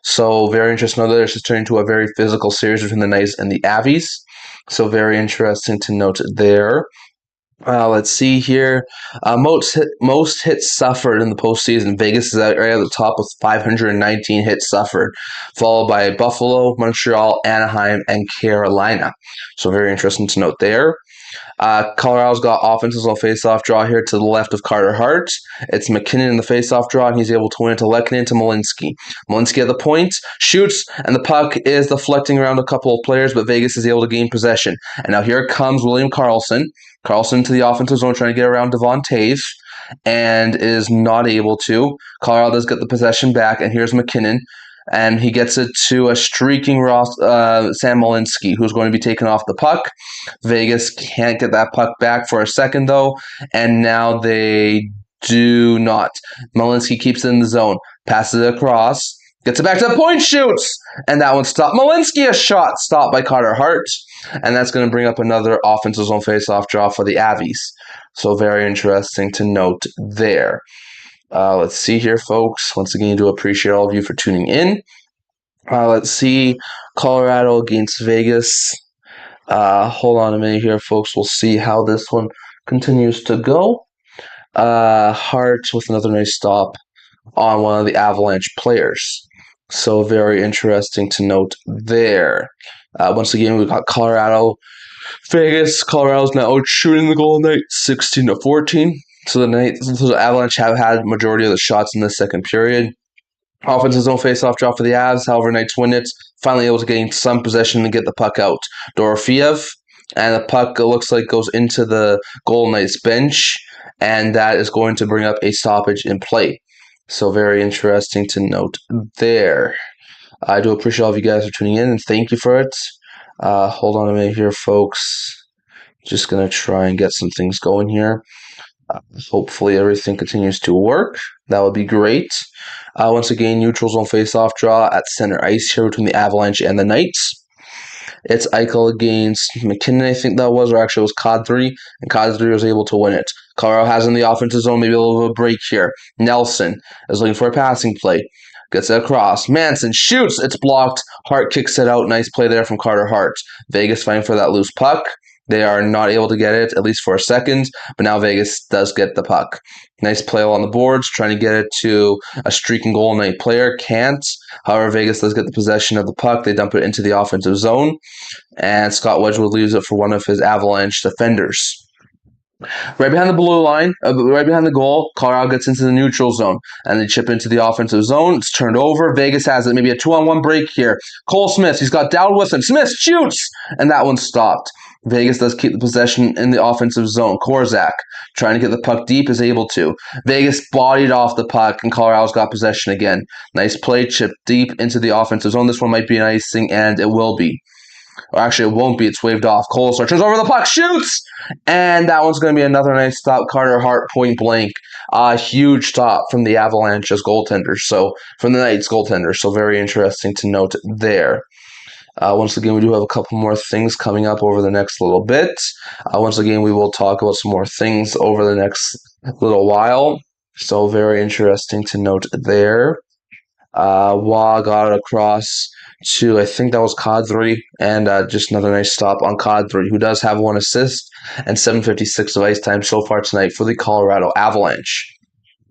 So very interesting. Know that it's just turning into a very physical series between the Knights and the Avies. So very interesting to note there. Let's see here. Most hits suffered in the postseason. Vegas is right at the top with 519 hits suffered, followed by Buffalo, Montreal, Anaheim, and Carolina. So very interesting to note there. Colorado's got offenses on face-off draw here to the left of Carter Hart. It's McKinnon in the face-off draw, and he's able to win it to Lehkonen to Malinsky. Malinsky at the point, shoots, and the puck is deflecting around a couple of players, but Vegas is able to gain possession. And now here comes William Karlsson. Karlsson to the offensive zone trying to get around Devon Toews, and is not able to. Colorado does get the possession back, and here's McKinnon. And he gets it to a streaking Sam Malinsky, who's going to be taken off the puck. Vegas can't get that puck back for a second, though, and now they do not. Malinsky keeps it in the zone, passes it across, gets it back to the point, shoots, and that one stopped. Malinsky, a shot stopped by Carter Hart, and that's going to bring up another offensive zone face-off draw for the Avies. So very interesting to note there. Let's see here, folks. Once again, I do appreciate all of you for tuning in. Let's see. Colorado against Vegas. Hold on a minute here, folks. We'll see how this one continues to go. Hart with another nice stop on one of the Avalanche players. So very interesting to note there. Once again, we've got Colorado. Vegas. Colorado's now out shooting the Golden Knights 16-14. So the Avalanche have had majority of the shots in the second period. Offense's zone face-off draw for the Avs. However, Knights win it. Finally able to gain some possession and get the puck out. Dorofeev, and the puck looks like goes into the Golden Knights bench, and that is going to bring up a stoppage in play. So very interesting to note there. I do appreciate all of you guys for tuning in, and thank you for it. Hold on a minute here, folks. Just going to try and get some things going here. Hopefully everything continues to work. That would be great. Once again, neutral zone face-off draw at center ice here between the Avalanche and the Knights. It's Eichel against McKinnon, I think that was, or actually it was Kadri, and Kadri was able to win it. Colorado has in the offensive zone, maybe a little bit of a break here. Nelson is looking for a passing play. Gets it across. Manson shoots. It's blocked. Hart kicks it out. Nice play there from Carter Hart. Vegas fighting for that loose puck. They are not able to get it, at least for a second, but now Vegas does get the puck. Nice play on the boards, trying to get it to a streaking Golden Knight player. Can't. However, Vegas does get the possession of the puck. They dump it into the offensive zone, and Scott Wedgwood leaves it for one of his Avalanche defenders. Right behind the blue line, right behind the goal, Colorado gets into the neutral zone, and they chip into the offensive zone. It's turned over. Vegas has it. Maybe a 2-on-1 break here. Cole Smith, he's got Dowd with him. Smith shoots, and that one stopped. Vegas does keep the possession in the offensive zone. Korzak, trying to get the puck deep, is able to. Vegas bodied off the puck, and Colorado's got possession again. Nice play, chip deep into the offensive zone. This one might be an icing, and it will be. Or actually, it won't be. It's waved off. Kolesar turns over the puck, shoots! And that one's going to be another nice stop. Carter Hart, point blank. Huge stop from the Avalanche's goaltenders. So, from the Knights goaltenders. So, very interesting to note there. Once again, we do have a couple more things coming up over the next little bit. Once again, we will talk about some more things over the next little while. So, very interesting to note there. Wah got it across to, I think that was Kadri, and just another nice stop on Kadri, who does have one assist and 7:56 of ice time so far tonight for the Colorado Avalanche.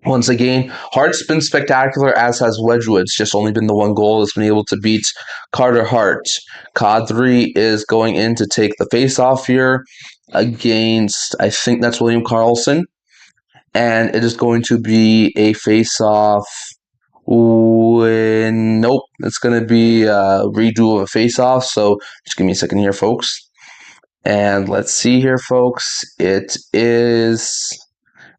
Once again, Hart's been spectacular, as has Wedgwood. It's just only been the one goal that's been able to beat Carter Hart. Kadri is going in to take the face-off here against, I think that's William Karlsson, and it is going to be a face-off. Nope, it's going to be a redo of a face-off, so just give me a second here, folks. And let's see here, folks. It is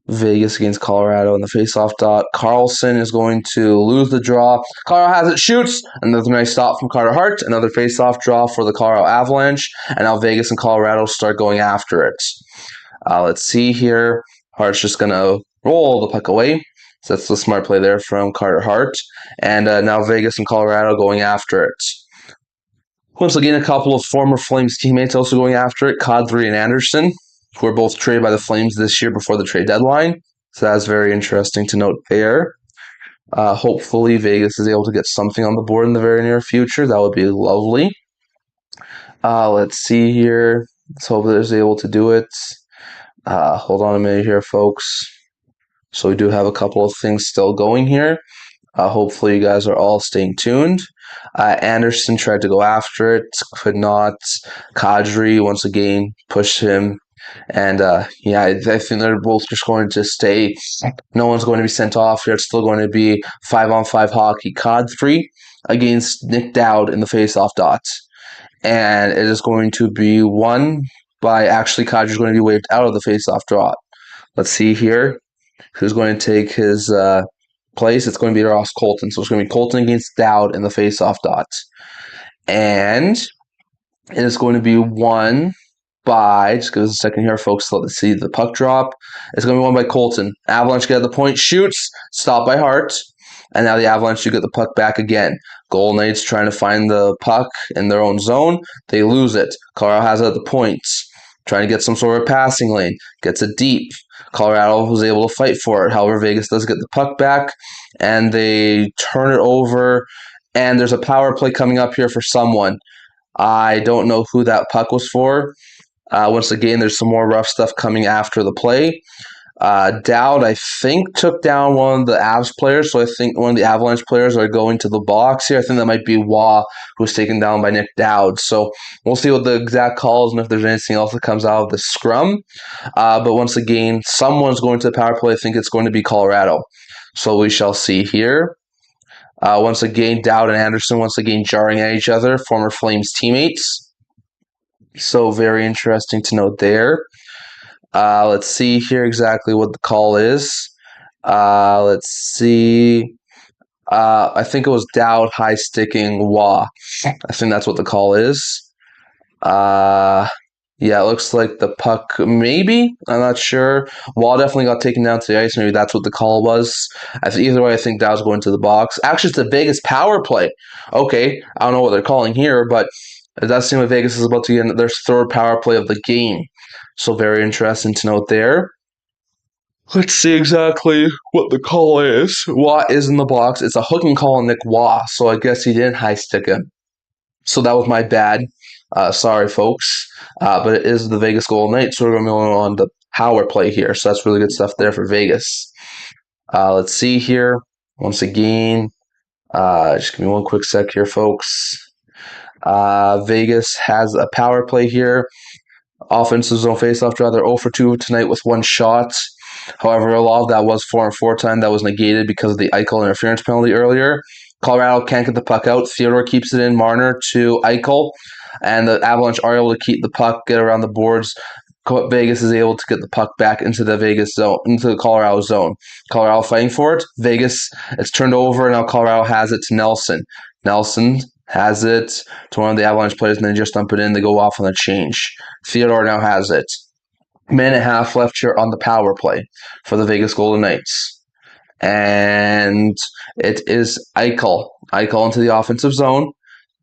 Vegas against Colorado in the face-off dot. Karlsson is going to lose the draw. Colorado has it, shoots. Another nice stop from Carter Hart. Another face-off draw for the Colorado Avalanche. And now Vegas and Colorado start going after it. Let's see here. Hart's just going to roll the puck away. So that's the smart play there from Carter Hart. And now Vegas and Colorado going after it. Once again, a couple of former Flames teammates also going after it, Kadri and Anderson, who were both traded by the Flames this year before the trade deadline. So that's very interesting to note there. Hopefully, Vegas is able to get something on the board in the very near future. That would be lovely. Let's see here. Let's hope that they're able to do it. Hold on a minute here, folks. So we do have a couple of things still going here. Hopefully, you guys are all staying tuned. Anderson tried to go after it, could not. Kadri, once again, pushed him. And yeah, I think they're both just going to stay. No one's going to be sent off here. It's still going to be 5-on-5 hockey. Kadri against Nick Dowd in the face-off dot. And it is going to be won by actually Kadri's going to be waved out of the face-off dot. Let's see here. Who's going to take his place? It's going to be Ross Colton. So it's going to be Colton against Dowd in the face-off dot. And it is going to be won by, just give us a second here, folks, let's see the puck drop. It's going to be won by Colton. Avalanche get the point, shoots, stopped by Hart. And now the Avalanche do get the puck back again. Golden Knights trying to find the puck in their own zone. They lose it. Colorado has it at the points. Trying to get some sort of passing lane. Gets it deep. Colorado was able to fight for it. However, Vegas does get the puck back. And they turn it over. And there's a power play coming up here for someone. I don't know who that puck was for. Once again, there's some more rough stuff coming after the play. Dowd, I think, took down one of the Avs players, so I think one of the Avalanche players are going to the box here. I think that might be Waugh, who's taken down by Nick Dowd. So we'll see what the exact call is and if there's anything else that comes out of the scrum. But once again, someone's going to the power play. I think it's going to be Colorado. So we shall see here. Once again, Dowd and Anderson once again jarring at each other, former Flames teammates. So very interesting to note there. Let's see here exactly what the call is. Let's see. I think it was Dowd high sticking Waugh. I think that's what the call is. Yeah, it looks like the puck, maybe. I'm not sure. Waugh definitely got taken down to the ice. Maybe that's what the call was. Either way, I think Dowd's going to the box. Actually, it's the Vegas power play. Okay, I don't know what they're calling here, but it does seem like Vegas is about to get their third power play of the game. So very interesting to note there. Let's see exactly what the call is. Waugh is in the box. It's a hooking call on Nick Waugh, so I guess he didn't high stick him. So that was my bad. Sorry, folks. But it is the Vegas Golden Knights, so we're going to be on the power play here. So that's really good stuff there for Vegas. Let's see here. Once again, just give me one quick sec here, folks. Vegas has a power play here. Offensive zone faceoff draw. They're 0 for 2 tonight with one shot. However, a lot of that was 4-on-4 time. That was negated because of the Eichel interference penalty earlier. Colorado can't get the puck out. Theodore keeps it in. Marner to Eichel. And the Avalanche are able to keep the puck, get around the boards. Vegas is able to get the puck back into the Vegas zone, into the Colorado zone. Colorado fighting for it. Vegas, it's turned over, and now Colorado has it to Nelson. Nelson has it to one of the Avalanche players, and they just dump it in. They go off on the change. Theodore now has it. Minute and a half left here on the power play for the Vegas Golden Knights. And it is Eichel. Eichel into the offensive zone.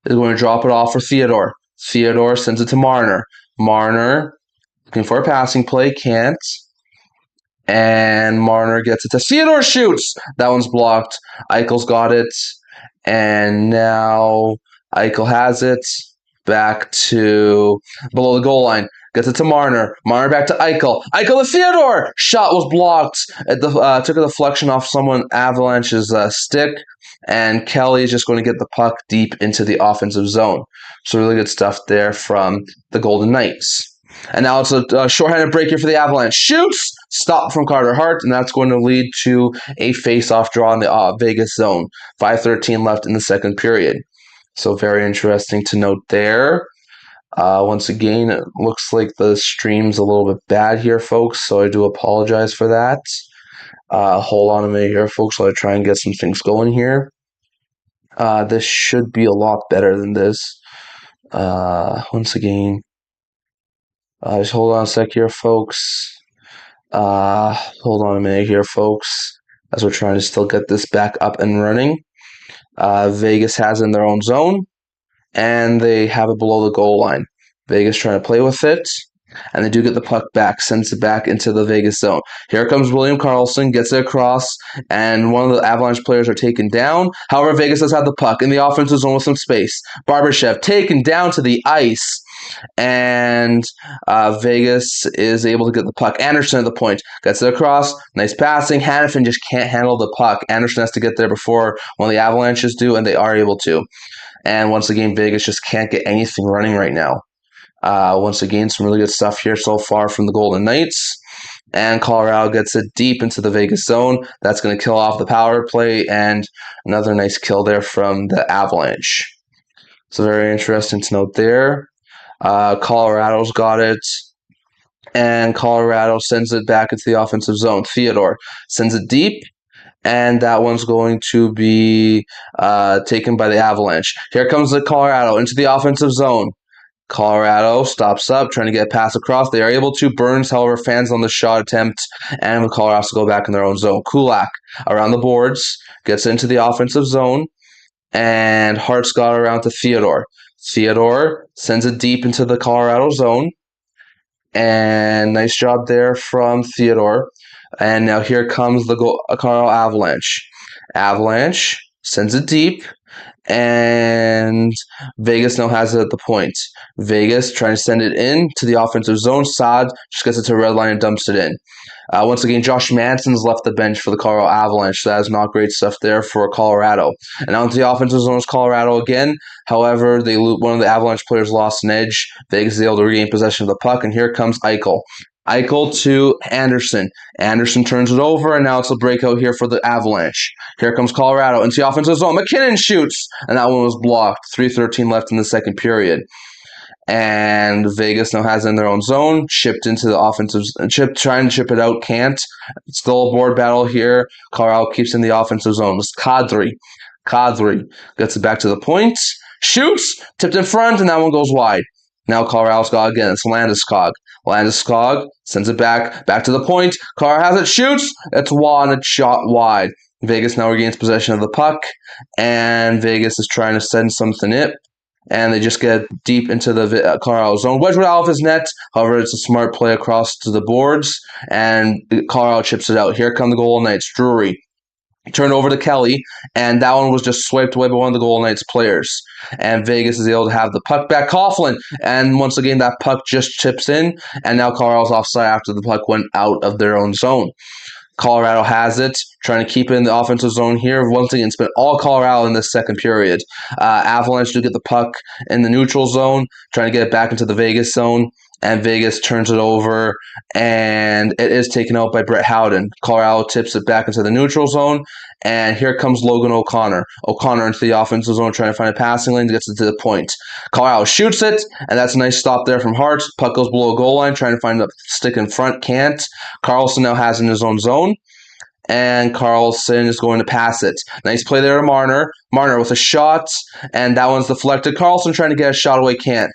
Is going to drop it off for Theodore. Theodore sends it to Marner. Marner looking for a passing play. Can't. And Marner gets it to Theodore. Shoots. That one's blocked. Eichel's got it. And now Eichel has it. Back to below the goal line. Gets it to Marner. Marner back to Eichel. Eichel to Theodore. Shot was blocked. It took a deflection off someone Avalanche's stick. And Kelly is just going to get the puck deep into the offensive zone. So really good stuff there from the Golden Knights. And now it's a shorthanded break here for the Avalanche. Shoots! Stop from Carter Hart, and that's going to lead to a face-off draw in the Vegas zone. 5:13 left in the second period. So very interesting to note there. Once again, it looks like the stream's a little bit bad here, folks, so I do apologize for that. Hold on a minute here, folks, while I try and get some things going here. This should be a lot better than this. Once again, just hold on a sec here, folks. Hold on a minute here, folks, as we're trying to still get this back up and running. Vegas has in their own zone. and they have it below the goal line. Vegas trying to play with it, and they do get the puck back, sends it back into the Vegas zone. Here comes William Karlsson, gets it across, and one of the Avalanche players are taken down. However, Vegas does have the puck in the offensive zone with some space. Barbashev taken down to the ice, and Vegas is able to get the puck. Anderson at the point gets it across. Nice passing. Hannafin just can't handle the puck. Anderson has to get there before one of the Avalanches do, and they are able to. And once again, Vegas just can't get anything running right now. Once again, some really good stuff here so far from the Golden Knights. And Colorado gets it deep into the Vegas zone. That's going to kill off the power play, and another nice kill there from the Avalanche. So very interesting to note there. Colorado's got it, and Colorado sends it back into the offensive zone. Theodore sends it deep, and that one's going to be taken by the Avalanche. Here comes the Colorado into the offensive zone. Colorado stops up, trying to get a pass across. They are able to. Burns, however, fans on the shot attempt, and Colorado has to go back in their own zone. Kulak around the boards, gets into the offensive zone, and Hart's got around to Theodore. Theodore sends it deep into the Colorado zone, and nice job there from Theodore. And now here comes the Colorado Avalanche. Avalanche sends it deep, and Vegas now has it at the point. Vegas trying to send it in to the offensive zone. Saad just gets it to red line and dumps it in. Once again, Josh Manson's left the bench for the Colorado Avalanche, so that is not great stuff there for Colorado. And now into the offensive zone is Colorado again. However, one of the Avalanche players lost an edge. Vegas is able to regain possession of the puck, and here comes Eichel. Eichel to Anderson. Anderson turns it over, and now it's a breakout here for the Avalanche. Here comes Colorado into the offensive zone. McKinnon shoots, and that one was blocked. 3:13 left in the second period. And Vegas now has it in their own zone, chipped into the offensive, trying to chip it out, can't. It's still a board battle here. Colorado keeps in the offensive zone. It's Kadri. Kadri gets it back to the point, shoots, tipped in front, and that one goes wide. Now Colorado's got again. It's Landeskog. Landeskog sends it back to the point. Colorado has it, shoots. It's wide, and it's shot wide. Vegas now regains possession of the puck, and Vegas is trying to send something in. And they just get deep into the Colorado zone. Wedgwood out of his net. However, it's a smart play across to the boards, and Colorado chips it out. Here come the Golden Knights. Drury turned over to Kelly, and that one was just swiped away by one of the Golden Knights players. And Vegas is able to have the puck back. Coughlin, and once again, that puck just chips in, and now Colorado's offside after the puck went out of their own zone. Colorado has it, trying to keep it in the offensive zone here. Once again, it's been all Colorado in this second period. Avalanche do get the puck in the neutral zone, trying to get it back into the Vegas zone, and Vegas turns it over, and it is taken out by Brett Howden. Colorado tips it back into the neutral zone, and here comes Logan O'Connor. O'Connor into the offensive zone, trying to find a passing lane, gets it to the point. Colorado shoots it, and that's a nice stop there from Hart. Puck goes below a goal line, trying to find a stick in front, can't. Karlsson now has it in his own zone, and Karlsson is going to pass it. Nice play there to Marner. Marner with a shot, and that one's deflected. Karlsson trying to get a shot away, can't.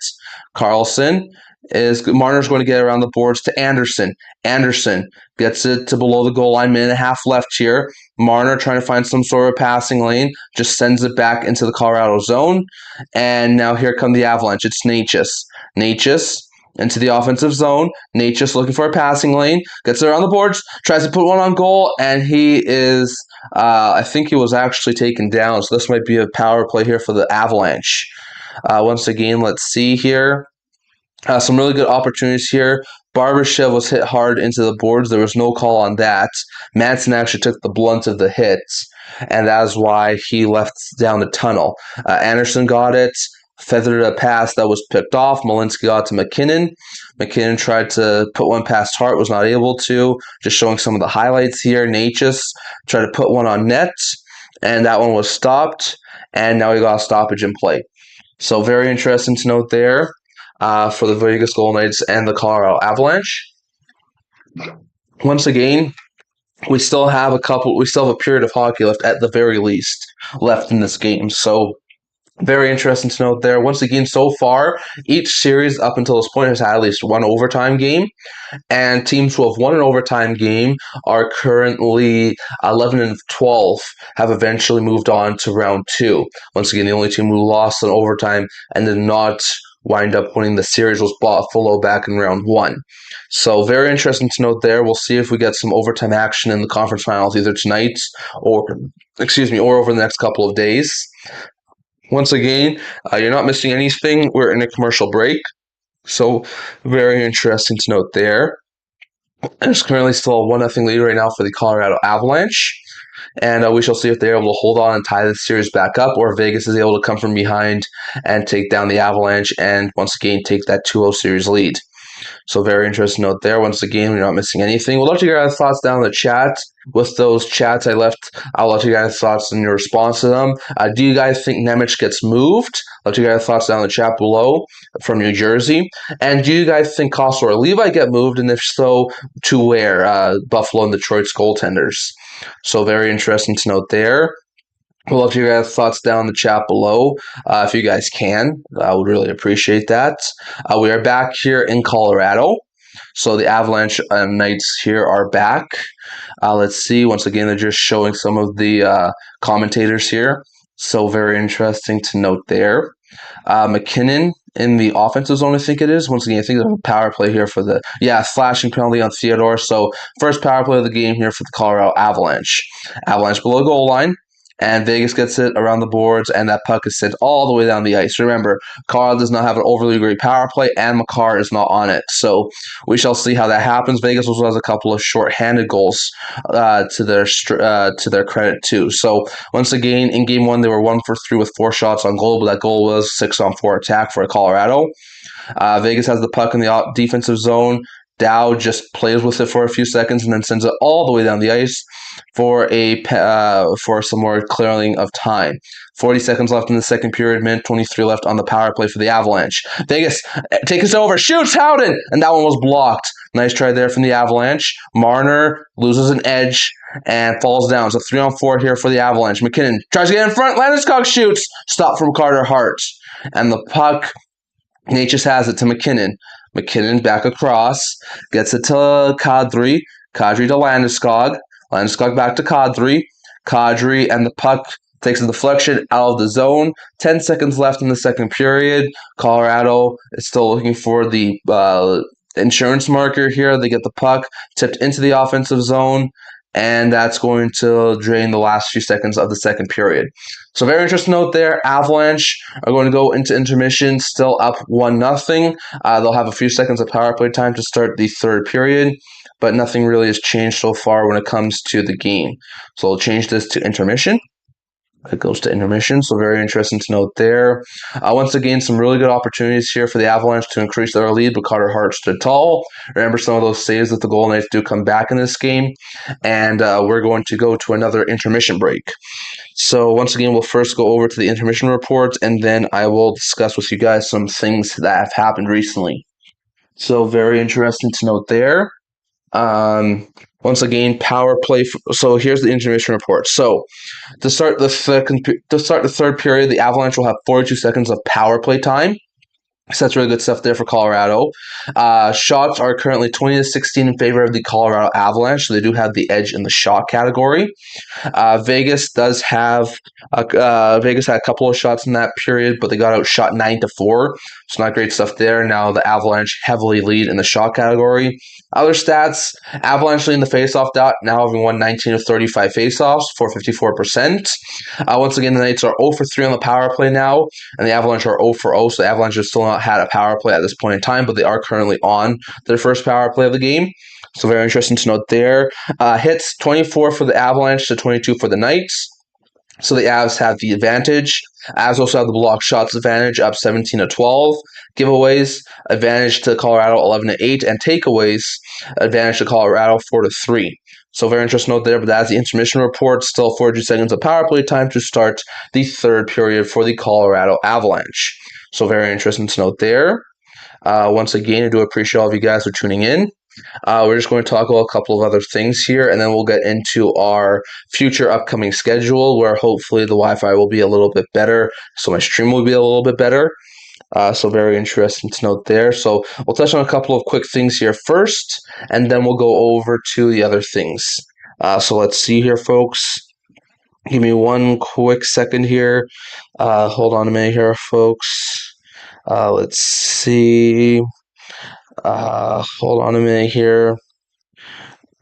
Marner's going to get around the boards to Anderson. Anderson gets it to below the goal line, minute and a half left here. Marner trying to find some sort of passing lane, just sends it back into the Colorado zone. And now here come the Avalanche. It's Natchez. Natchez into the offensive zone. Natchez looking for a passing lane, gets it around the boards, tries to put one on goal, and he is, I think he was actually taken down. So this might be a power play here for the Avalanche. Once again, let's see here. Some really good opportunities here. Barbashev was hit hard into the boards. There was no call on that. Manson actually took the blunt of the hits, and that is why he left down the tunnel. Anderson got it, feathered a pass that was picked off. Malinsky got to McKinnon. McKinnon tried to put one past Hart, was not able to. Just showing some of the highlights here. Natchez tried to put one on net, and that one was stopped, and now he got a stoppage in play. So very interesting to note there. For the Vegas Golden Knights and the Colorado Avalanche. Once again, we still have a period of hockey left at the very least left in this game. So Very interesting to note there. Once again, so far, each series up until this point has had at least one overtime game, and teams who have won an overtime game are currently 11 and 12, have eventually moved on to round two. Once again, the only team who lost in overtime and did not wind up winning the series was Buffalo back in round one. So very interesting to note there. We'll see if we get some overtime action in the conference finals either tonight or or over the next couple of days. Once again, you're not missing anything. We're in a commercial break. So very interesting to note there. There's currently still a 1-0 lead right now for the Colorado Avalanche. And we shall see if they're able to hold on and tie the series back up, or if Vegas is able to come from behind and take down the Avalanche and once again take that 2-0 series lead. So very interesting note there. Once again, we're not missing anything. We'll love to hear your thoughts down in the chat. With those chats I left, I'll let you guys thoughts and your response to them. Do you guys think Nemec gets moved? Let you guys thoughts down in the chat below from New Jersey. And do you guys think Kostel or Levi get moved? And if so, to where? Buffalo and Detroit's goaltenders. So very interesting to note there. We'll love to hear your thoughts down in the chat below if you guys can. I would really appreciate that. We are back here in Colorado. So the Avalanche Knights here are back. Let's see. Once again, they're just showing some of the commentators here. So very interesting to note there. McKinnon in the offensive zone, I think it is. Once again, I think there's a power play here for the slashing penalty on Theodore. So first power play of the game here for the Colorado Avalanche. Avalanche below goal line. And Vegas gets it around the boards, and that puck is sent all the way down the ice. Remember, Colorado does not have an overly great power play, and Makar is not on it. So we shall see how that happens. Vegas also has a couple of short-handed goals to their credit too. So once again, in Game 1, they were 1 for 3 with 4 shots on goal, but that goal was 6-on-4 attack for Colorado. Vegas has the puck in the defensive zone. Dow just plays with it for a few seconds and then sends it all the way down the ice for some more clearing of time. 40 seconds left in the second period, minute 23 left on the power play for the Avalanche. Vegas takes us over, shoots Howden, and that one was blocked. Nice try there from the Avalanche. Marner loses an edge and falls down. So 3-on-4 here for the Avalanche. McKinnon tries to get in front. Landeskog shoots. Stop from Carter Hart. And the puck, Nate just has it to McKinnon. McKinnon back across, gets it to Kadri. Kadri to Landeskog. Landeskog back to Kadri. Kadri and the puck takes a deflection out of the zone. 10 seconds left in the second period. Colorado is still looking for the insurance marker here. They get the puck tipped into the offensive zone, and that's going to drain the last few seconds of the second period. So very interesting note there. Avalanche are going to go into intermission still up 1-0. They'll have a few seconds of power play time to start the third period, but nothing really has changed so far when it comes to the game. So we'll change this to intermission. It goes to intermission, so very interesting to note there. Once again, some really good opportunities here for the Avalanche to increase their lead, but Carter Hart stood tall. Remember some of those saves that the Golden Knights do come back in this game, and we're going to go to another intermission break. So once again, we'll first go over to the intermission reports, and then I will discuss with you guys some things that have happened recently. So very interesting to note there. Once again, power play. So here's the intermission report. So to start the third period, the Avalanche will have 42 seconds of power play time. So that's really good stuff there for Colorado. Shots are currently 20-16 in favor of the Colorado Avalanche, so they do have the edge in the shot category. Vegas had a couple of shots in that period, but they got outshot 9-4. So not great stuff there. Now the Avalanche heavily lead in the shot category. Other stats, Avalanche lead in the faceoff dot, now having won 19 of 35 faceoffs for 54%. Once again, the Knights are 0 for 3 on the power play now, and the Avalanche are 0 for 0, so the Avalanche have still not had a power play at this point in time, but they are currently on their first power play of the game. So very interesting to note there. Hits 24 for the Avalanche to 22 for the Knights. So the Avs have the advantage. Avs also have the block shots advantage, up 17-12. Giveaways, advantage to Colorado 11-8, and takeaways, advantage to Colorado 4-3. So very interesting note there, but that's the intermission report. Still 42 seconds of power play time to start the third period for the Colorado Avalanche. So very interesting to note there. Once again, I do appreciate all of you guys for tuning in. We're just going to talk about a couple of other things here, and then we'll get into our future upcoming schedule, where hopefully the Wi-Fi will be a little bit better, so my stream will be a little bit better. So very interesting to note there. So we'll touch on a couple of quick things here first, and then we'll go over to the other things. So let's see here, folks. Give me one quick second here. Hold on a minute here, folks. Let's see. Hold on a minute here.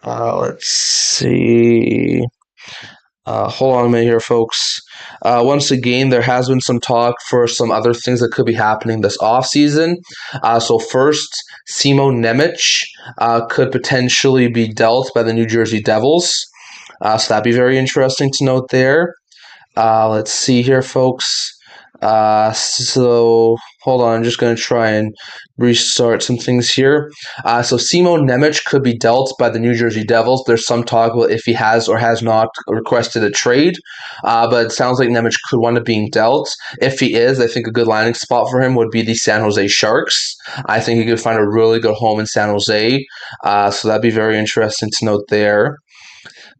Let's see. Hold on a minute here, folks. Once again, there has been some talk for some other things that could be happening this offseason. So first, Simo Nemec could potentially be dealt by the New Jersey Devils. So that'd be very interesting to note there. Let's see here, folks. So hold on, I'm just going to try and restart some things here. So Simo Nemec could be dealt by the New Jersey Devils. There's some talk about if he has or has not requested a trade, but it sounds like Nemec could wind up being dealt. If he is, I think a good landing spot for him would be the San Jose Sharks. I think he could find a really good home in San Jose, so that'd be very interesting to note there.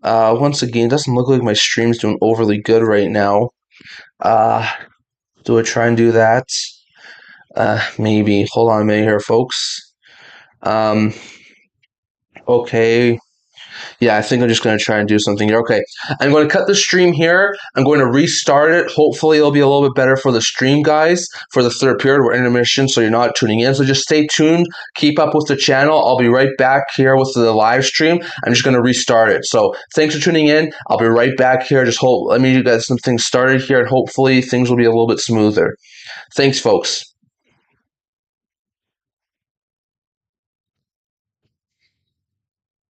Once again, it doesn't look like my stream's doing overly good right now. Do I try and do that? Maybe. Hold on a minute here, folks. Okay. Yeah, I think I'm just going to try and do something here. Okay, I'm going to cut the stream here. I'm going to restart it. Hopefully, it'll be a little bit better for the stream, guys, for the third period. We're intermission, so you're not tuning in. So just stay tuned. Keep up with the channel. I'll be right back here with the live stream. I'm just going to restart it. So thanks for tuning in. I'll be right back here. Let me get some things started here, and hopefully things will be a little bit smoother. Thanks, folks.